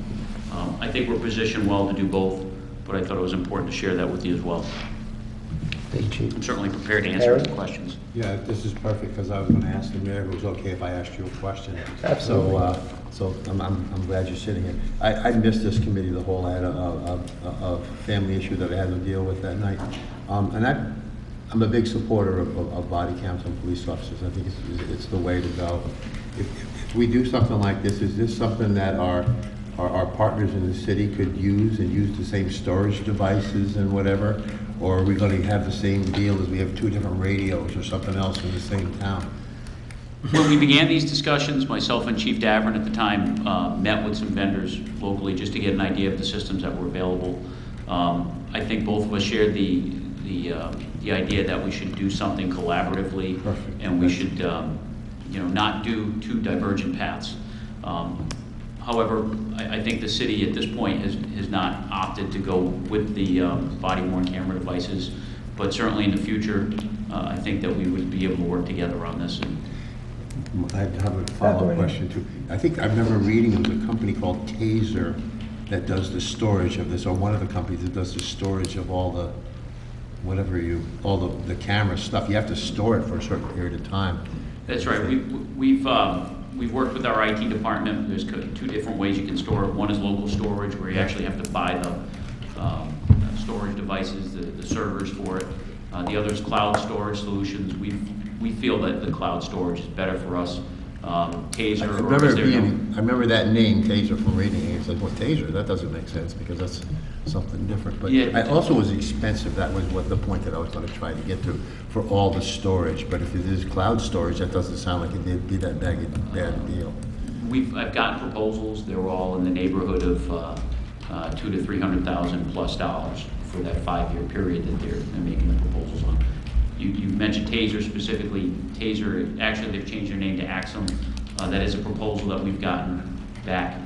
I think we're positioned well to do both, but I thought it was important to share that with you as well. Thank you, Chief. I'm certainly prepared to answer any questions. Yeah, this is perfect, because I was going to ask the mayor if it was okay if I asked you a question. Absolutely. So I'm glad you're sitting here. I missed this committee the whole. I had a family issue that I had to deal with that night. And I'm a big supporter of body cams on police officers. I think it's the way to go. If we do something like this, is this something that our our partners in the city could use and use the same storage devices and whatever? Or are we going to have the same deal as we have 2 different radios or something else in the same town? When we began these discussions, myself and Chief Davern at the time met with some vendors locally just to get an idea of the systems that were available. I think both of us shared the idea that we should do something collaboratively. Perfect. And we should not do 2 divergent paths. However, I think the city at this point has not opted to go with the body-worn camera devices, but certainly in the future, I think that we would be able to work together on this. I have a follow-up question too. I think I remember reading there's a company called Taser that does the storage of this, or one of the companies that does the storage of all the, all the camera stuff. You have to store it for a certain period of time. That's right. We've worked with our IT department. There's 2 different ways you can store it. One is local storage, where you actually have to buy the storage devices, the servers for it. The other is cloud storage solutions. We feel that the cloud storage is better for us. Taser, I remember that name, Taser, from reading it. It's like, well, Taser, that doesn't make sense because that's something different. But yeah, it also was expensive. That was what the point that I was going to try to get to for all the storage. But if it is cloud storage, that doesn't sound like it'd be that bad deal. I've gotten proposals. They're all in the neighborhood of $200,000 to $300,000 plus for that 5-year period that they're making the proposals on. You mentioned Taser specifically. Taser, actually, they've changed their name to Axum. That is a proposal that we've gotten back.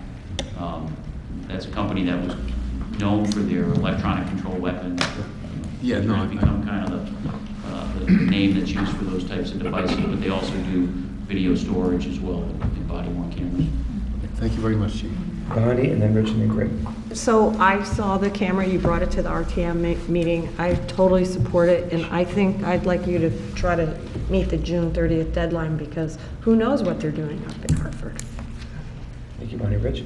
That's a company that was known for their electronic control weapons. Yeah, no, it's become kind of the name that's used for those types of devices, but they also do video storage as well in body-worn cameras. Thank you very much, Chief. Bonnie, and then Rich, and then Craig. So I saw the camera, you brought it to the RTM meeting. I totally support it, and I think I'd like you to try to meet the June 30th deadline, because who knows what they're doing up in Hartford. Thank you, Bonnie. Rich?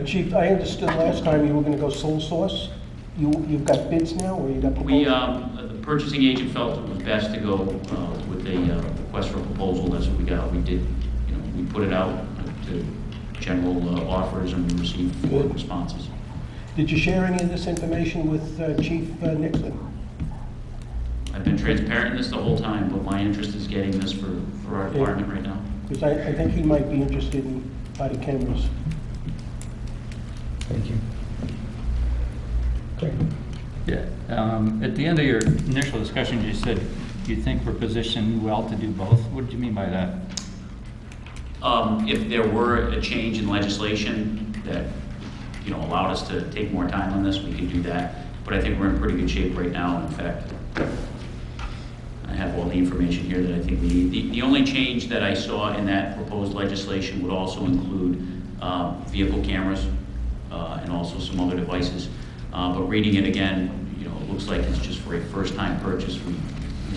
Chief, I understood last time you were going to go sole source. You've got bids now, or you got proposals? The purchasing agent felt it was best to go with a request for proposal. That's what we got. We did, we put it out to general offers, and we received 4 responses. Did you share any of this information with Chief Nixon? I've been transparent in this the whole time, but my interest is getting this for our department right now. Because I think he might be interested in body cameras. Thank you. Craig? Yeah, at the end of your initial discussion, you said you think we're positioned well to do both. What did you mean by that? If there were a change in legislation that, allowed us to take more time on this, we could do that. But I think we're in pretty good shape right now. In fact, I have all the information here that I think we need. The only change that I saw in that proposed legislation would also include vehicle cameras and also some other devices. But reading it again, it looks like it's just for a first-time purchase.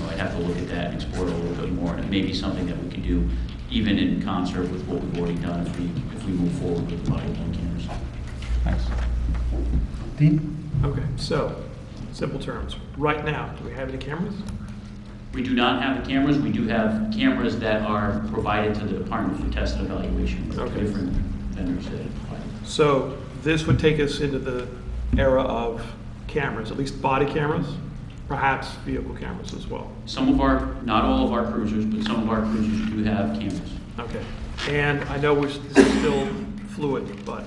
I'd have to look at that and explore it a little bit more, and it may be something that we could do even in concert with what we've already done if we move forward with the body-worn cameras. Thanks. Dean? Okay, so, simple terms. Right now, do we have any cameras? We do not have the cameras. We do have cameras that are provided to the department for test and evaluation. Okay. Different vendors that provide. So this would take us into the era of cameras, at least body cameras, perhaps vehicle cameras as well. Not all of our cruisers, but some of our cruisers do have cameras. Okay. And I know this is still fluid, but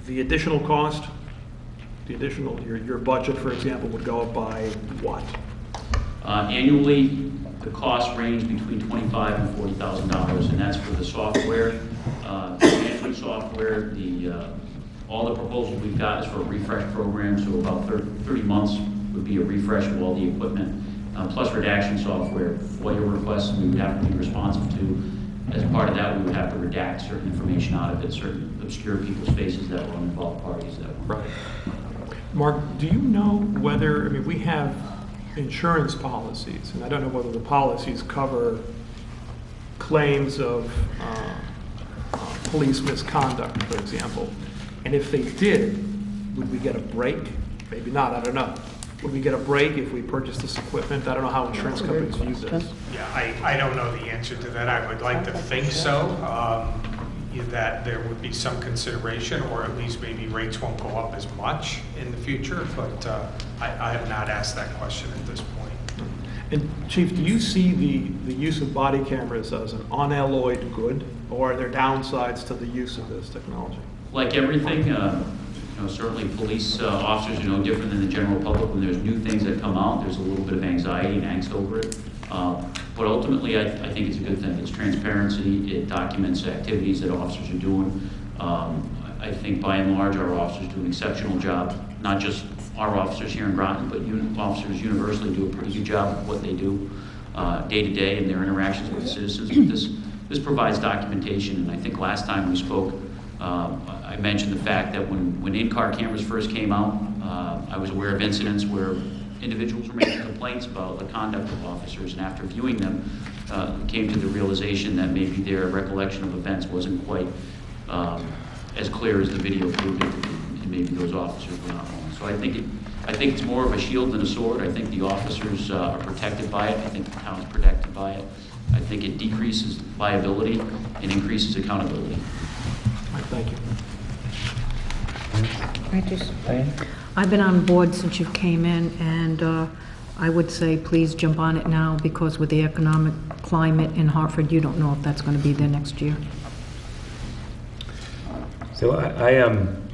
the additional cost, your budget, for example, would go up by what? Annually, the costs range between $25,000 and $40,000, and that's for the software, management software. All the proposals we've got is for a refresh program, so about 30 months would be a refresh of all the equipment, plus redaction software. FOIA requests we would have to be responsive to. As part of that, we would have to redact certain information out of it, certain obscure people's faces that were involved parties that were. Right. Mark, do you know whether, we have insurance policies, and I don't know whether the policies cover claims of police misconduct, for example. And if they did, would we get a break? Maybe not, I don't know. Would we get a break if we purchased this equipment? I don't know how insurance companies view this. Yeah, I don't know the answer to that. I would like to think so. that there would be some consideration, or at least maybe rates won't go up as much in the future, but I have not asked that question at this point. And Chief, do you see the use of body cameras as an unalloyed good, or are there downsides to the use of this technology? Like everything, certainly police officers are no different than the general public. When there's new things that come out, there's a little bit of anxiety and angst over it. But ultimately, I think it's a good thing. It's transparency. It documents activities that officers are doing. I think by and large, our officers do an exceptional job. Not just our officers here in Groton, but officers universally do a pretty good job of what they do day to day in their interactions with the citizens. But this provides documentation, and I think last time we spoke, I mentioned the fact that when in-car cameras first came out, I was aware of incidents where individuals were making complaints about the conduct of officers, and after viewing them, came to the realization that maybe their recollection of events wasn't quite as clear as the video proved it to be, and maybe those officers were not wrong. So I think it's more of a shield than a sword. I think the officers are protected by it. I think the town's protected by it. I think it decreases liability and increases accountability. Thank you. I've been on board since you came in, and I would say please jump on it now, because with the economic climate in Hartford, you don't know if that's going to be there next year. So I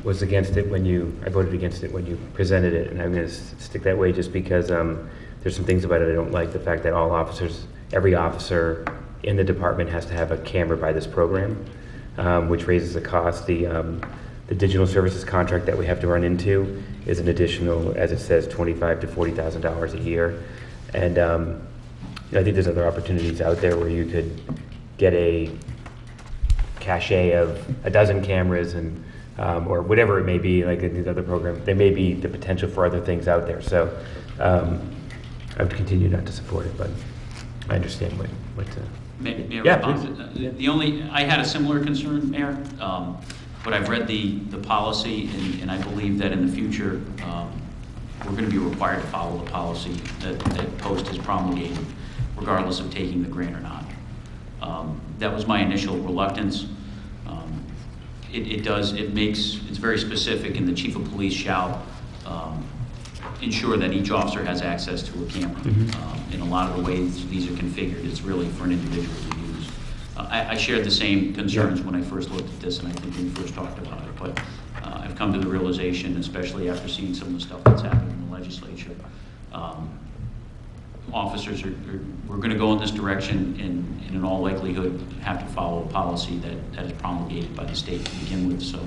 was against it I voted against it when you presented it, and I'm going to stick that way just because there's some things about it I don't like. The fact that every officer in the department has to have a camera by this program, which raises the cost. The digital services contract that we have to run into is an additional, as it says, $25,000 to $40,000 a year. And I think there's other opportunities out there where you could get a cache of a dozen cameras and or whatever it may be, like in these other programs. There may be the potential for other things out there. So I would continue not to support it, but I understand what May I yeah, respond? I had a similar concern, Mayor, but I've read the policy, and I believe that in the future, we're going to be required to follow the policy that Post has promulgated, regardless of taking the grant or not. That was my initial reluctance. It's very specific, and the chief of police shall ensure that each officer has access to a camera. In a lot of the ways these are configured, it's really for an individual to use. I shared the same concerns when I first looked at this, and I think when we first talked about it, but I've come to the realization, especially after seeing some of the stuff that's happened in the legislature, officers we're going to go in this direction, and in all likelihood have to follow a policy that is promulgated by the state to begin with, so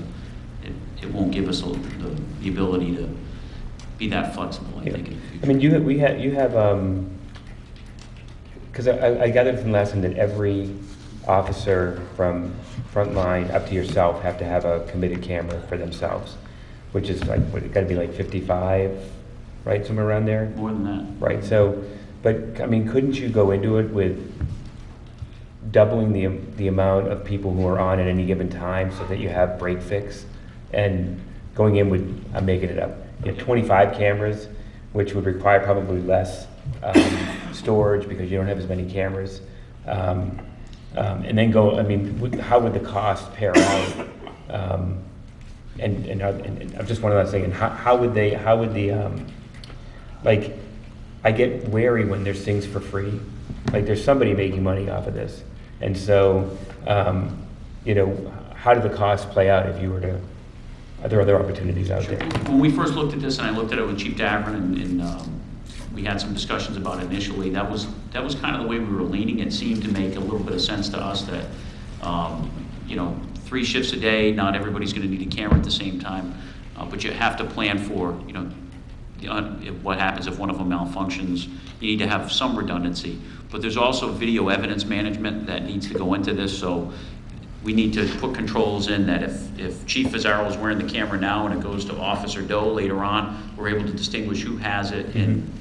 it won't give us the ability to be that flexible, I think, in the future. I mean, you have because I gathered from last time that every officer from front line up to yourself have to have a committed camera for themselves, which is like, it got to be like 55, right, somewhere around there? More than that. Right, so, but, I mean, couldn't you go into it with doubling the amount of people who are on at any given time so that you have break fix? And going in with, I'm making it up, 25 cameras, which would require probably less storage because you don't have as many cameras. And then go, I mean, how would the cost pair out? And I'm just one of those things, how would the, like, I get wary when there's things for free. Like, there's somebody making money off of this. And so, how do the costs play out if you were to, are there other opportunities out there? When we first looked at this, and I looked at it with Chief Davern, and we had some discussions about it initially, that was kind of the way we were leaning. It seemed to make a little bit of sense to us that, 3 shifts a day, not everybody's going to need a camera at the same time, but you have to plan for, what happens if one of them malfunctions. You need to have some redundancy, but there's also video evidence management that needs to go into this, so we need to put controls in that if Chief Fazzaro is wearing the camera now and it goes to Officer Doe later on, we're able to distinguish who has it and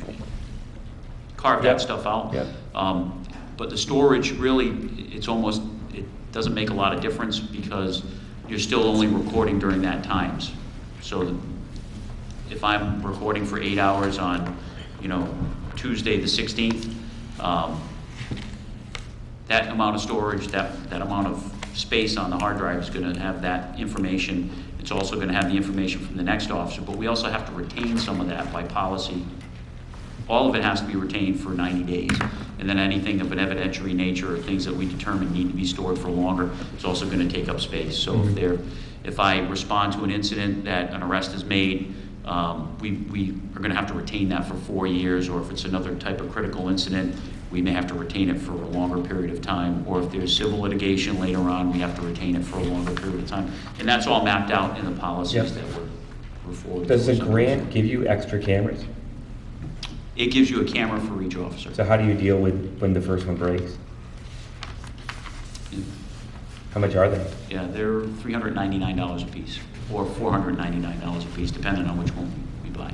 carve that stuff out. But the storage, really, it doesn't make a lot of difference because you're still only recording during that times. So if I'm recording for 8 hours on, Tuesday the 16th, that amount of storage, that amount of space on the hard drive is going to have that information. It's also going to have the information from the next officer, but we also have to retain some of that by policy. All of it has to be retained for 90 days. And then anything of an evidentiary nature or things that we determine need to be stored for longer, it's also going to take up space. So if I respond to an incident that an arrest is made, we are going to have to retain that for 4 years, or if it's another type of critical incident, we may have to retain it for a longer period of time, or if there's civil litigation later on, we have to retain it for a longer period of time. And that's all mapped out in the policies that we're forwarding. Does the grant give you extra cameras? It gives you a camera for each officer. So how do you deal with when the first one breaks? How much are they? Yeah, they're $399 a piece, or $499 a piece, depending on which one we buy.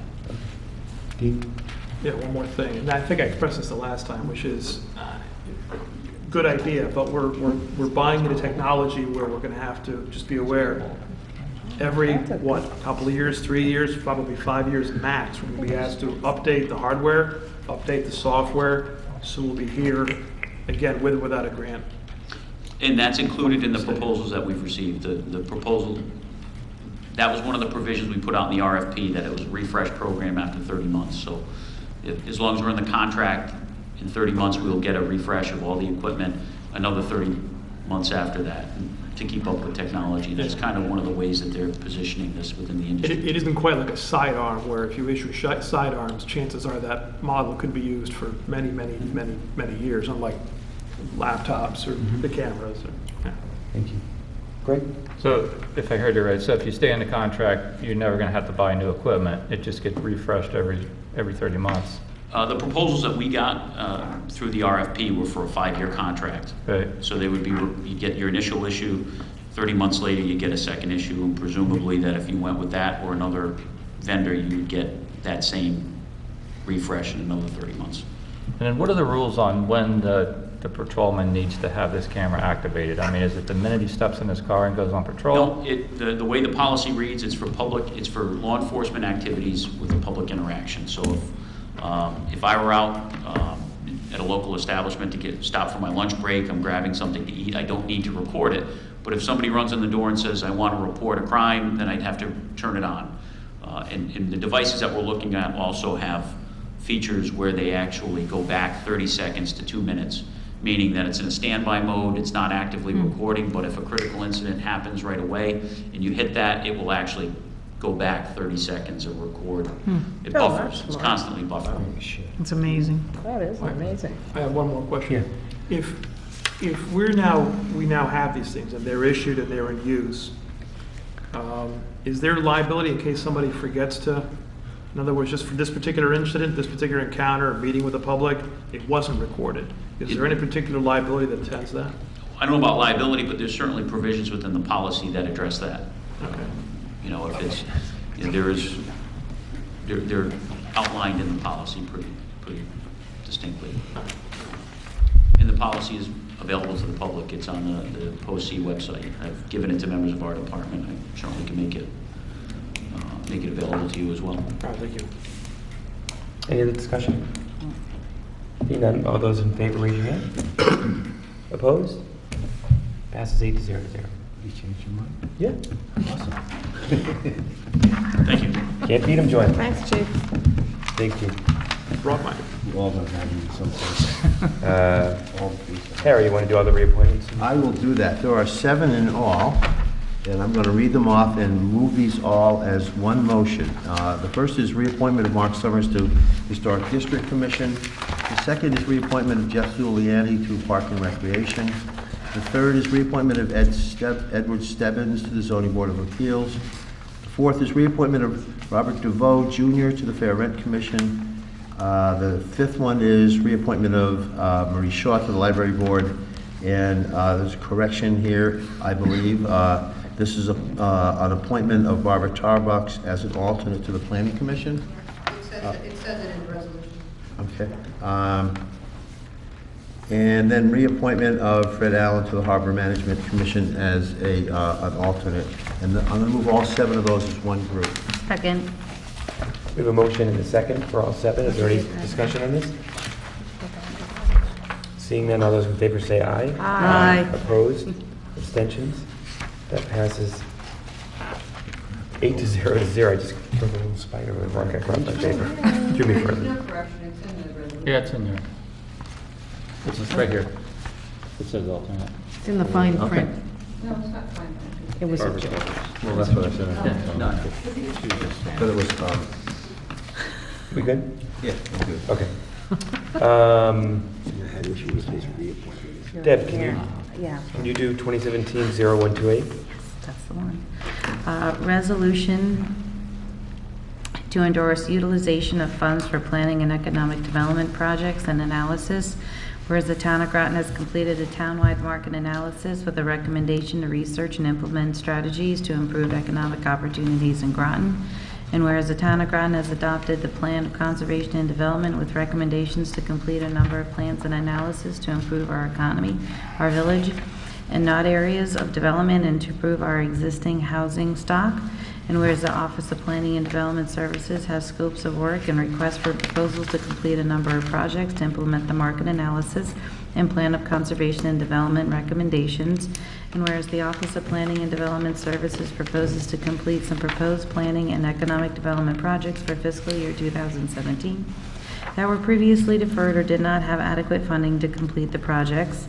Yeah, one more thing, and I think I expressed this the last time, which is, good idea, but we're buying into technology where we're gonna have to just be aware, every, what, couple of years, 3 years, probably 5 years max, we're gonna be asked to update the hardware, update the software, so we'll be here, again, with or without a grant. And that's included in the proposals that we've received. The proposal, that was one of the provisions we put out in the RFP, that it was a refresh program after 30 months. So as long as we're in the contract, in 30 months we will get a refresh of all the equipment, another 30 months after that, to keep up with technology. That's kind of one of the ways that they're positioning this within the industry. It isn't quite like a sidearm, where if you issue sidearms, chances are that model could be used for many, many, many, many years, unlike laptops or the cameras. Thank you. Greg? So if I heard you right, so if you stay in the contract, you're never going to have to buy new equipment. It just gets refreshed every 30 months. The proposals that we got through the RFP were for a 5-year contract. Right. So they would be, you get your initial issue, 30 months later you get a second issue, and presumably that if you went with that or another vendor, you would get that same refresh in another 30 months. And then what are the rules on when the patrolman needs to have this camera activated? I mean, is it the minute he steps in his car and goes on patrol? No, the way the policy reads, it's for law enforcement activities with a public interaction. So if I were out at a local establishment to get stopped for my lunch break, I'm grabbing something to eat, I don't need to record it. But if somebody runs in the door and says, I want to report a crime, then I'd have to turn it on. And the devices that we're looking at also have features where they actually go back 30 seconds to 2 minutes, meaning that it's in a standby mode, it's not actively recording, but if a critical incident happens right away and you hit that, it will actually go back 30 seconds and record. It buffers, it's constantly buffering. It's amazing. That is amazing. I have one more question. If we now have these things and they're issued and they're in use, is there liability in case somebody forgets to, in other words, just for this particular incident, this particular encounter, meeting with the public, it wasn't recorded? Is there any particular liability that attends that? I don't know about liability, but there's certainly provisions within the policy that address that. Okay. You know, if it's, you know, they're outlined in the policy pretty distinctly. And the policy is available to the public. It's on the POC website. I've given it to members of our department. I certainly can make it available to you as well. All right, thank you. Any other discussion? Seeing none, all those in favor, raise your hand. Opposed? Passes 8-0 to 0. You changed your mind? Yeah. Awesome. Thank you. Can't beat them, Joanne. Thanks, Chief. Thank you. Brought mine. You all don't have them someplace. All these. Harry, you want to do all the reappointments? I will do that. There are 7 in all, and I'm going to read them off and move these all as one motion. The first is reappointment of Mark Summers to Historic District Commission. The second is reappointment of Jeff Zuliani to Park and Recreation. The third is reappointment of Edward Stebbins to the Zoning Board of Appeals. The fourth is reappointment of Robert DeVoe Jr. to the Fair Rent Commission. The fifth one is reappointment of Marie Shaw to the Library Board. And there's a correction here, I believe. This is an appointment of Barbara Tarbucks as an alternate to the Planning Commission. It says it in the resolution. Okay. And then reappointment of Fred Allen to the Harbor Management Commission as an alternate. And I'm going to move all 7 of those as one group. Second. We have a motion and a second for all 7. Is there any discussion on this? Seeing none, all those in favor say aye. Aye. Opposed? abstentions. That passes 8-0. I just killed a little spider with a rock across my paper. Do me There's further. no correction, it's in the resolution. Yeah, it's in there. It's right here. It says alternate. It's in the fine Okay. print. No, it's not fine. It was, Well, that's what I said. Yeah, no, no. But it was, We good? yeah, I'm good. Okay. Deb, Yeah. can you do 2017-0128? That's the one. Resolution to endorse utilization of funds for planning and economic development projects and analysis, whereas the town of Groton has completed a townwide market analysis with a recommendation to research and implement strategies to improve economic opportunities in Groton, and whereas the town of Groton has adopted the plan of conservation and development with recommendations to complete a number of plans and analysis to improve our economy, our village, and not areas of development, and to improve our existing housing stock. And whereas the Office of Planning and Development Services has scopes of work and requests for proposals to complete a number of projects to implement the market analysis and plan of conservation and development recommendations. And whereas the Office of Planning and Development Services proposes to complete some proposed planning and economic development projects for fiscal year 2017 that were previously deferred or did not have adequate funding to complete the projects.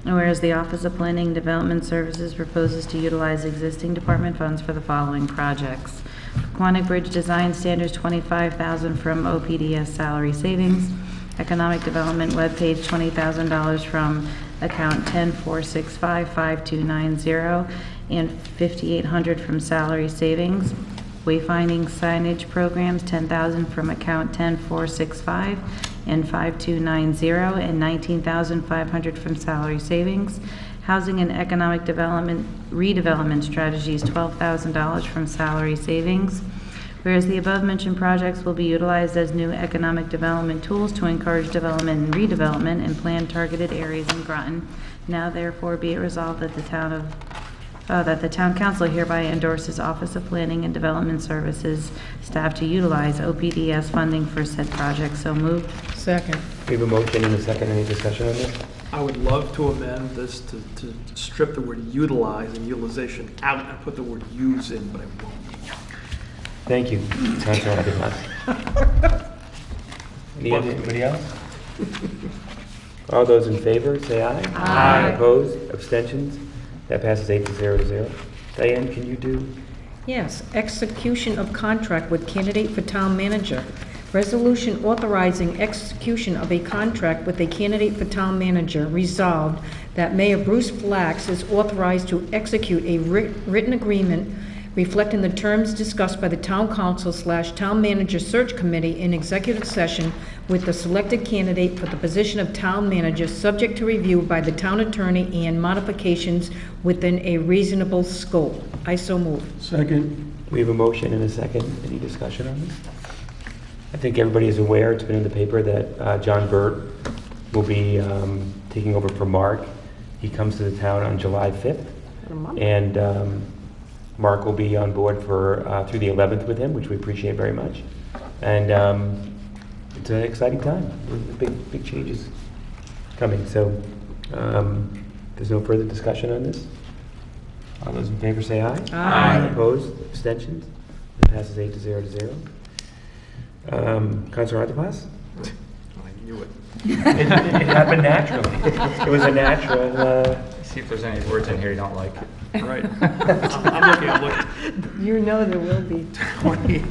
And whereas the Office of Planning and Development Services proposes to utilize existing department funds for the following projects: Quantic Bridge Design Standards, $25,000 from OPDS salary savings; Economic Development webpage, $20,000 from account 104655290 and $5,800 from salary savings; Wayfinding signage programs, $10,000 from account 10465 and 5290 and $19,500 from salary savings; Housing and Economic Development redevelopment strategies, $12,000 from salary savings. Whereas the above-mentioned projects will be utilized as new economic development tools to encourage development and redevelopment in planned targeted areas in Groton, now therefore be it resolved that the town council hereby endorses Office of Planning and Development Services staff to utilize OPDS funding for said projects. So moved. second. We have a motion and a second. Any discussion on this? I would love to amend this to strip the word utilize and utilization out and put the word use in, but I won't. Thank you, Councilor Además. Anybody else? All those in favor, say aye. Aye. Opposed? Abstentions? That passes 8-0. Diane, can you do? Yes, execution of contract with candidate for town manager. Resolution authorizing execution of a contract with a candidate for town manager. Resolved that Mayor Bruce Flax is authorized to execute a written agreement reflecting the terms discussed by the town council/town manager search committee in executive session with the selected candidate for the position of town manager, subject to review by the town attorney and modifications within a reasonable scope. I so move. Second. We have a motion and a second. Any discussion on this? I think everybody is aware, it's been in the paper, that John Burt will be taking over for Mark. He comes to the town on July 5th. And Mark will be on board for through the 11th with him, which we appreciate very much. And it's an exciting time. Big changes coming. So there's no further discussion on this. All those in favor say aye. Aye. Opposed? Abstentions? It passes 8-0. Councilor Además? I knew it. It happened naturally. It was a natural. See if there's any words in here you don't like. Right. I'm looking. You know there will be. 20,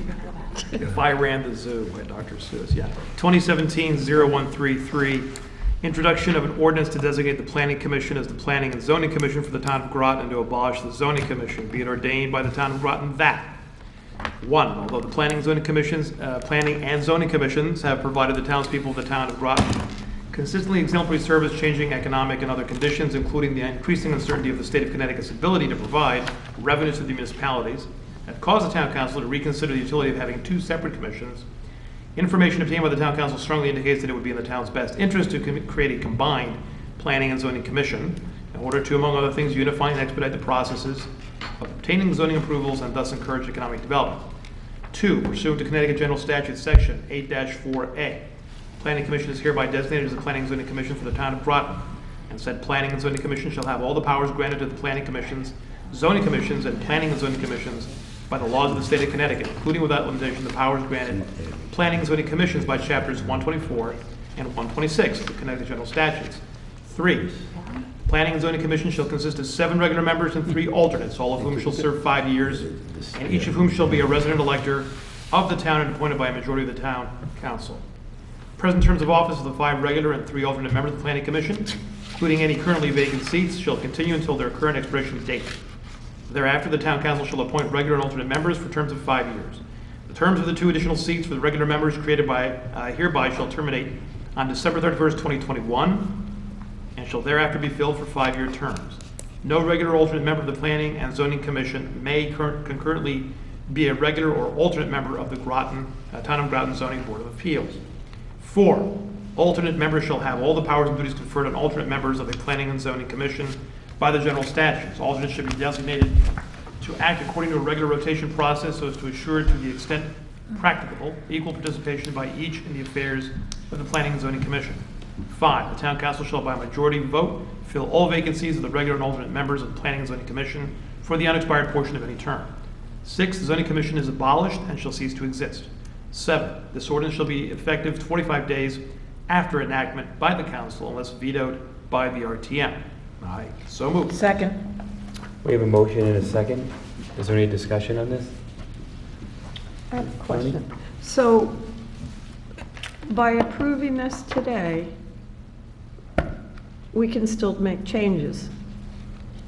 If I Ran the Zoo by Dr. Seuss, yeah. 2017-0133, introduction of an ordinance to designate the Planning Commission as the Planning and Zoning Commission for the town of Groton and to abolish the Zoning Commission. Be it ordained by the town of Groton that 1, although the Planning and Zoning Commissions have provided the townspeople of the town of Groton consistently exemplary service, changing economic and other conditions, including the increasing uncertainty of the state of Connecticut's ability to provide revenues to the municipalities, have caused the town council to reconsider the utility of having 2 separate commissions. Information obtained by the town council strongly indicates that it would be in the town's best interest to create a combined planning and zoning commission in order to, among other things, unify and expedite the processes of obtaining zoning approvals and thus encourage economic development. 2, pursuant to Connecticut General Statute Section 8-4A, Planning Commission is hereby designated as the Planning and Zoning Commission for the town of Groton. and said Planning and Zoning Commission shall have all the powers granted to the planning commissions, zoning commissions, and planning and zoning commissions by the laws of the state of Connecticut, including without limitation the powers granted planning and zoning commissions by chapters 124 and 126 of the Connecticut General Statutes. 3, Planning and Zoning Commission shall consist of 7 regular members and 3 alternates, all of whom shall serve 5 years, and each of whom shall be a resident elector of the town and appointed by a majority of the town council. Present terms of office of the 5 regular and 3 alternate members of the Planning Commission, including any currently vacant seats, shall continue until their current expiration date. Thereafter, the town council shall appoint regular and alternate members for terms of 5 years. The terms of the 2 additional seats for the regular members created by hereby shall terminate on December 31st, 2021, and shall thereafter be filled for 5-year terms. No regular or alternate member of the Planning and Zoning Commission may concurrently be a regular or alternate member of the Town of Groton Zoning Board of Appeals. 4, alternate members shall have all the powers and duties conferred on alternate members of the Planning and Zoning Commission by the general statutes. Alternates should be designated to act according to a regular rotation process so as to assure, to the extent practicable, equal participation by each in the affairs of the Planning and Zoning Commission. 5, the town council shall by majority vote fill all vacancies of the regular and alternate members of the Planning and Zoning Commission for the unexpired portion of any term. 6, the zoning commission is abolished and shall cease to exist. 7, this ordinance shall be effective 45 days after enactment by the council unless vetoed by the RTM. I so move. Second. We have a motion and a second. Is there any discussion on this? I have a question. So, by approving this today, we can still make changes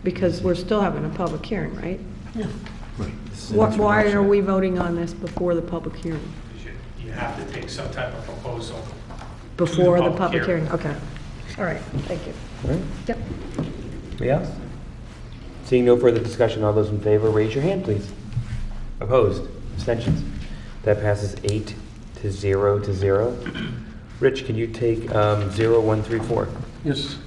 because we're still having a public hearing, right? Yeah. Why are we voting on this before the public hearing? You have to take some type of proposal. Before the public hearing, okay. All right, thank you. All right. Yep. Anybody else? Seeing no further discussion, all those in favor, raise your hand, please. Opposed? Abstentions? That passes 8 to 0. Rich, can you take 0134? Yes.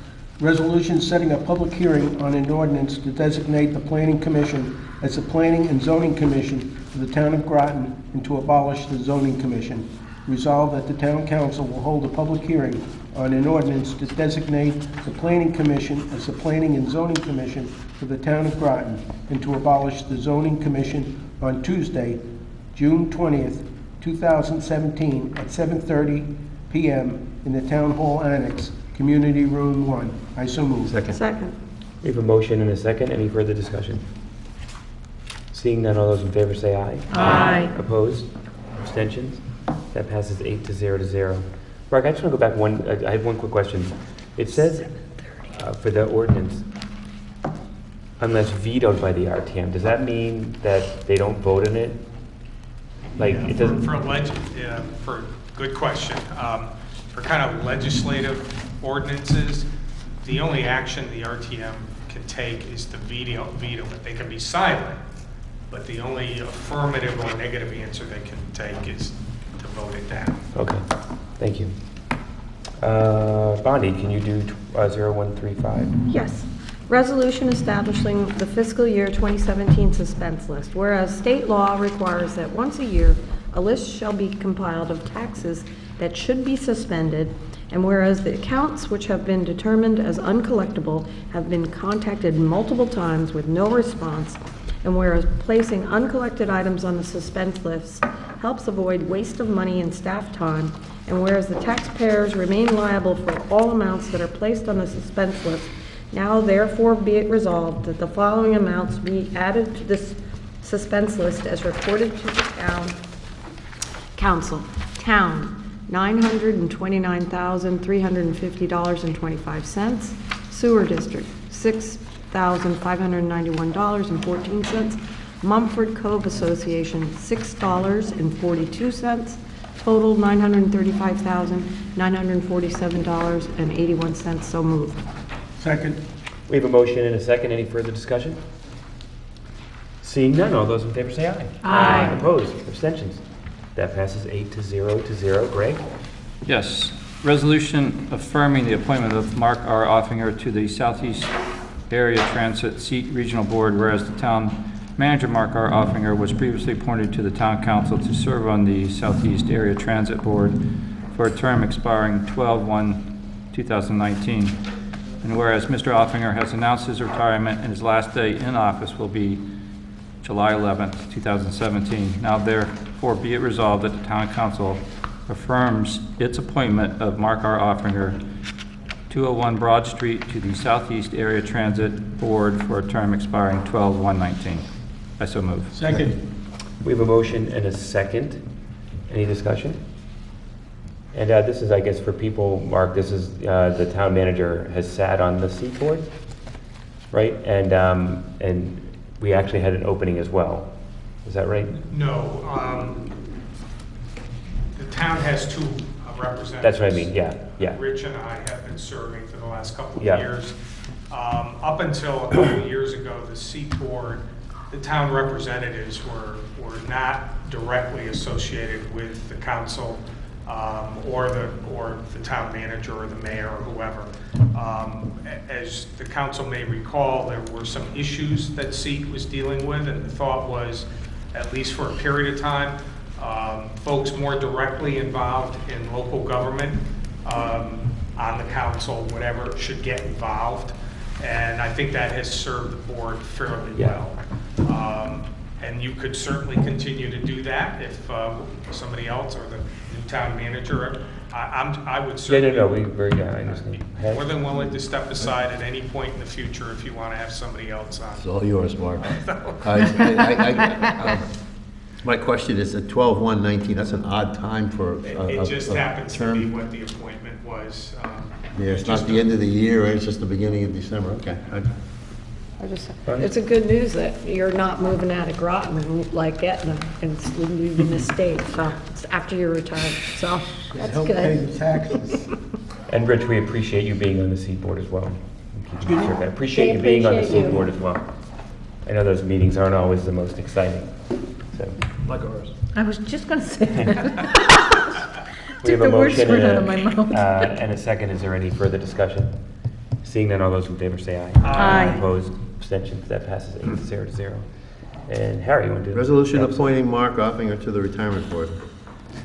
Resolution setting a public hearing on an ordinance to designate the Planning Commission as the Planning and Zoning Commission for the town of Groton and to abolish the Zoning Commission. Resolved that the town council will hold a public hearing on an ordinance to designate the Planning Commission as the Planning and Zoning Commission for the town of Groton and to abolish the Zoning Commission on Tuesday, June 20th, 2017 at 7:30 p.m. in the Town Hall Annex, Community Room 1. I so move. Second. We have a motion and a second. Any further discussion? Seeing none, all those in favor say aye. Aye. Opposed? Abstentions? That passes 8 to 0. Mark, I just want to go back I have one quick question. It says for the ordinance, unless vetoed by the RTM, does that mean that they don't vote on it? Like, it doesn't... For good question. For kind of legislative ordinances, the only action the RTM can take is to veto it. They can be silent, but the only affirmative or negative answer they can take is to vote it down. Okay, thank you. Bonnie, can you do 0135? Yes. Resolution establishing the fiscal year 2017 suspense list. Whereas state law requires that once a year, a list shall be compiled of taxes that should be suspended, and whereas the accounts which have been determined as uncollectible have been contacted multiple times with no response, and whereas placing uncollected items on the suspense list helps avoid waste of money and staff time, and whereas the taxpayers remain liable for all amounts that are placed on the suspense list, now therefore be it resolved that the following amounts be added to this suspense list as reported to the town council. Town, $929,350.25. Sewer district, $6,591.14. Mumford Cove Association, $6.42. Total $935,947.81. So moved. Second. We have a motion and a second. Any further discussion? Seeing none, all those in favor say aye. Aye. Opposed? Abstentions? That passes 8 to 0. Greg? Yes. Resolution affirming the appointment of Mark R. Offinger to the Southeast Area Transit Seat Regional Board, whereas the town manager, Mark R. Offinger, was previously appointed to the town council to serve on the Southeast Area Transit Board for a term expiring 12/1/2019. And whereas Mr. Offinger has announced his retirement and his last day in office will be July 11th, 2017, now therefore be it resolved that the Town Council affirms its appointment of Mark R. Offinger, 201 Broad Street, to the Southeast Area Transit Board for a term expiring 12/1/19. I so move. Second. We have a motion and a second. Any discussion? And this is, I guess, for people, Mark, this is, the town manager has sat on the seat board, right? And we actually had an opening as well. Is that right? No, the town has two representatives. That's what I mean, yeah, yeah. Rich and I have been serving for the last couple of Yeah. years. Up until a couple of years ago, the seat board, the town representatives were not directly associated with the council or the town manager or the mayor or whoever. As the council may recall, there were some issues that seat was dealing with, and the thought was, at least for a period of time, folks more directly involved in local government, on the council, whatever, should get involved. And I think that has served the board fairly well. And you could certainly continue to do that if somebody else or the new town manager, I would certainly. Yeah, I understand. More than willing to step aside at any point in the future if you want to have somebody else on. It's all yours, Mark. My question is, at 12/1/19, that's an odd time for It just a happens to term. be what the appointment was. Yeah, it's not the end of the year, right? It's just the beginning of December, okay. It's a good news that you're not moving out of Groton like Etna and leaving the state, so it's after you're retired, so that's Help pay good. the taxes. And Rich, we appreciate you being on the seat board as well. I appreciate They you being on the appreciate seat you. board as well. I know those meetings aren't always the most exciting, so. Like ours. I was just going to say that. We have Took a the word motion straight out of my mouth. and a second. Is there any further discussion? Seeing none, all those in favor say aye. Aye. Opposed, abstentions, that passes 8-0 to 0. And Harry, you want to do? Resolution next? appointing Mark Offinger to the retirement board.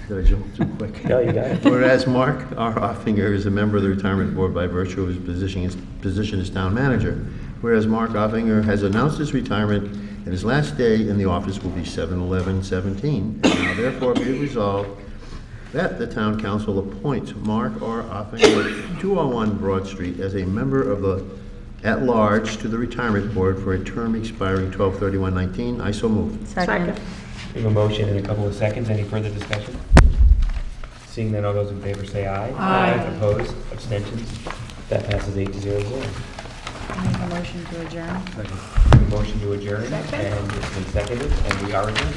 Did I jump too quick? No, you got it. Whereas Mark R. Offinger is a member of the retirement board by virtue of his position as town manager. Whereas Mark Offinger has announced his retirement and his last day in the office will be 7/11/17. Now therefore be it resolved that the town council appoints Mark R. Offinger, 201 Broad Street, as a member of the at-large to the retirement board for a term expiring 12/31/19. I so move. Second. We have a motion and a couple of seconds. Any further discussion? Seeing none, all those in favor say aye. Aye. Opposed, abstentions, that passes 8-0 to 0. Make a motion to adjourn. We have a motion to adjourn, and it's been seconded, and we are adjourned.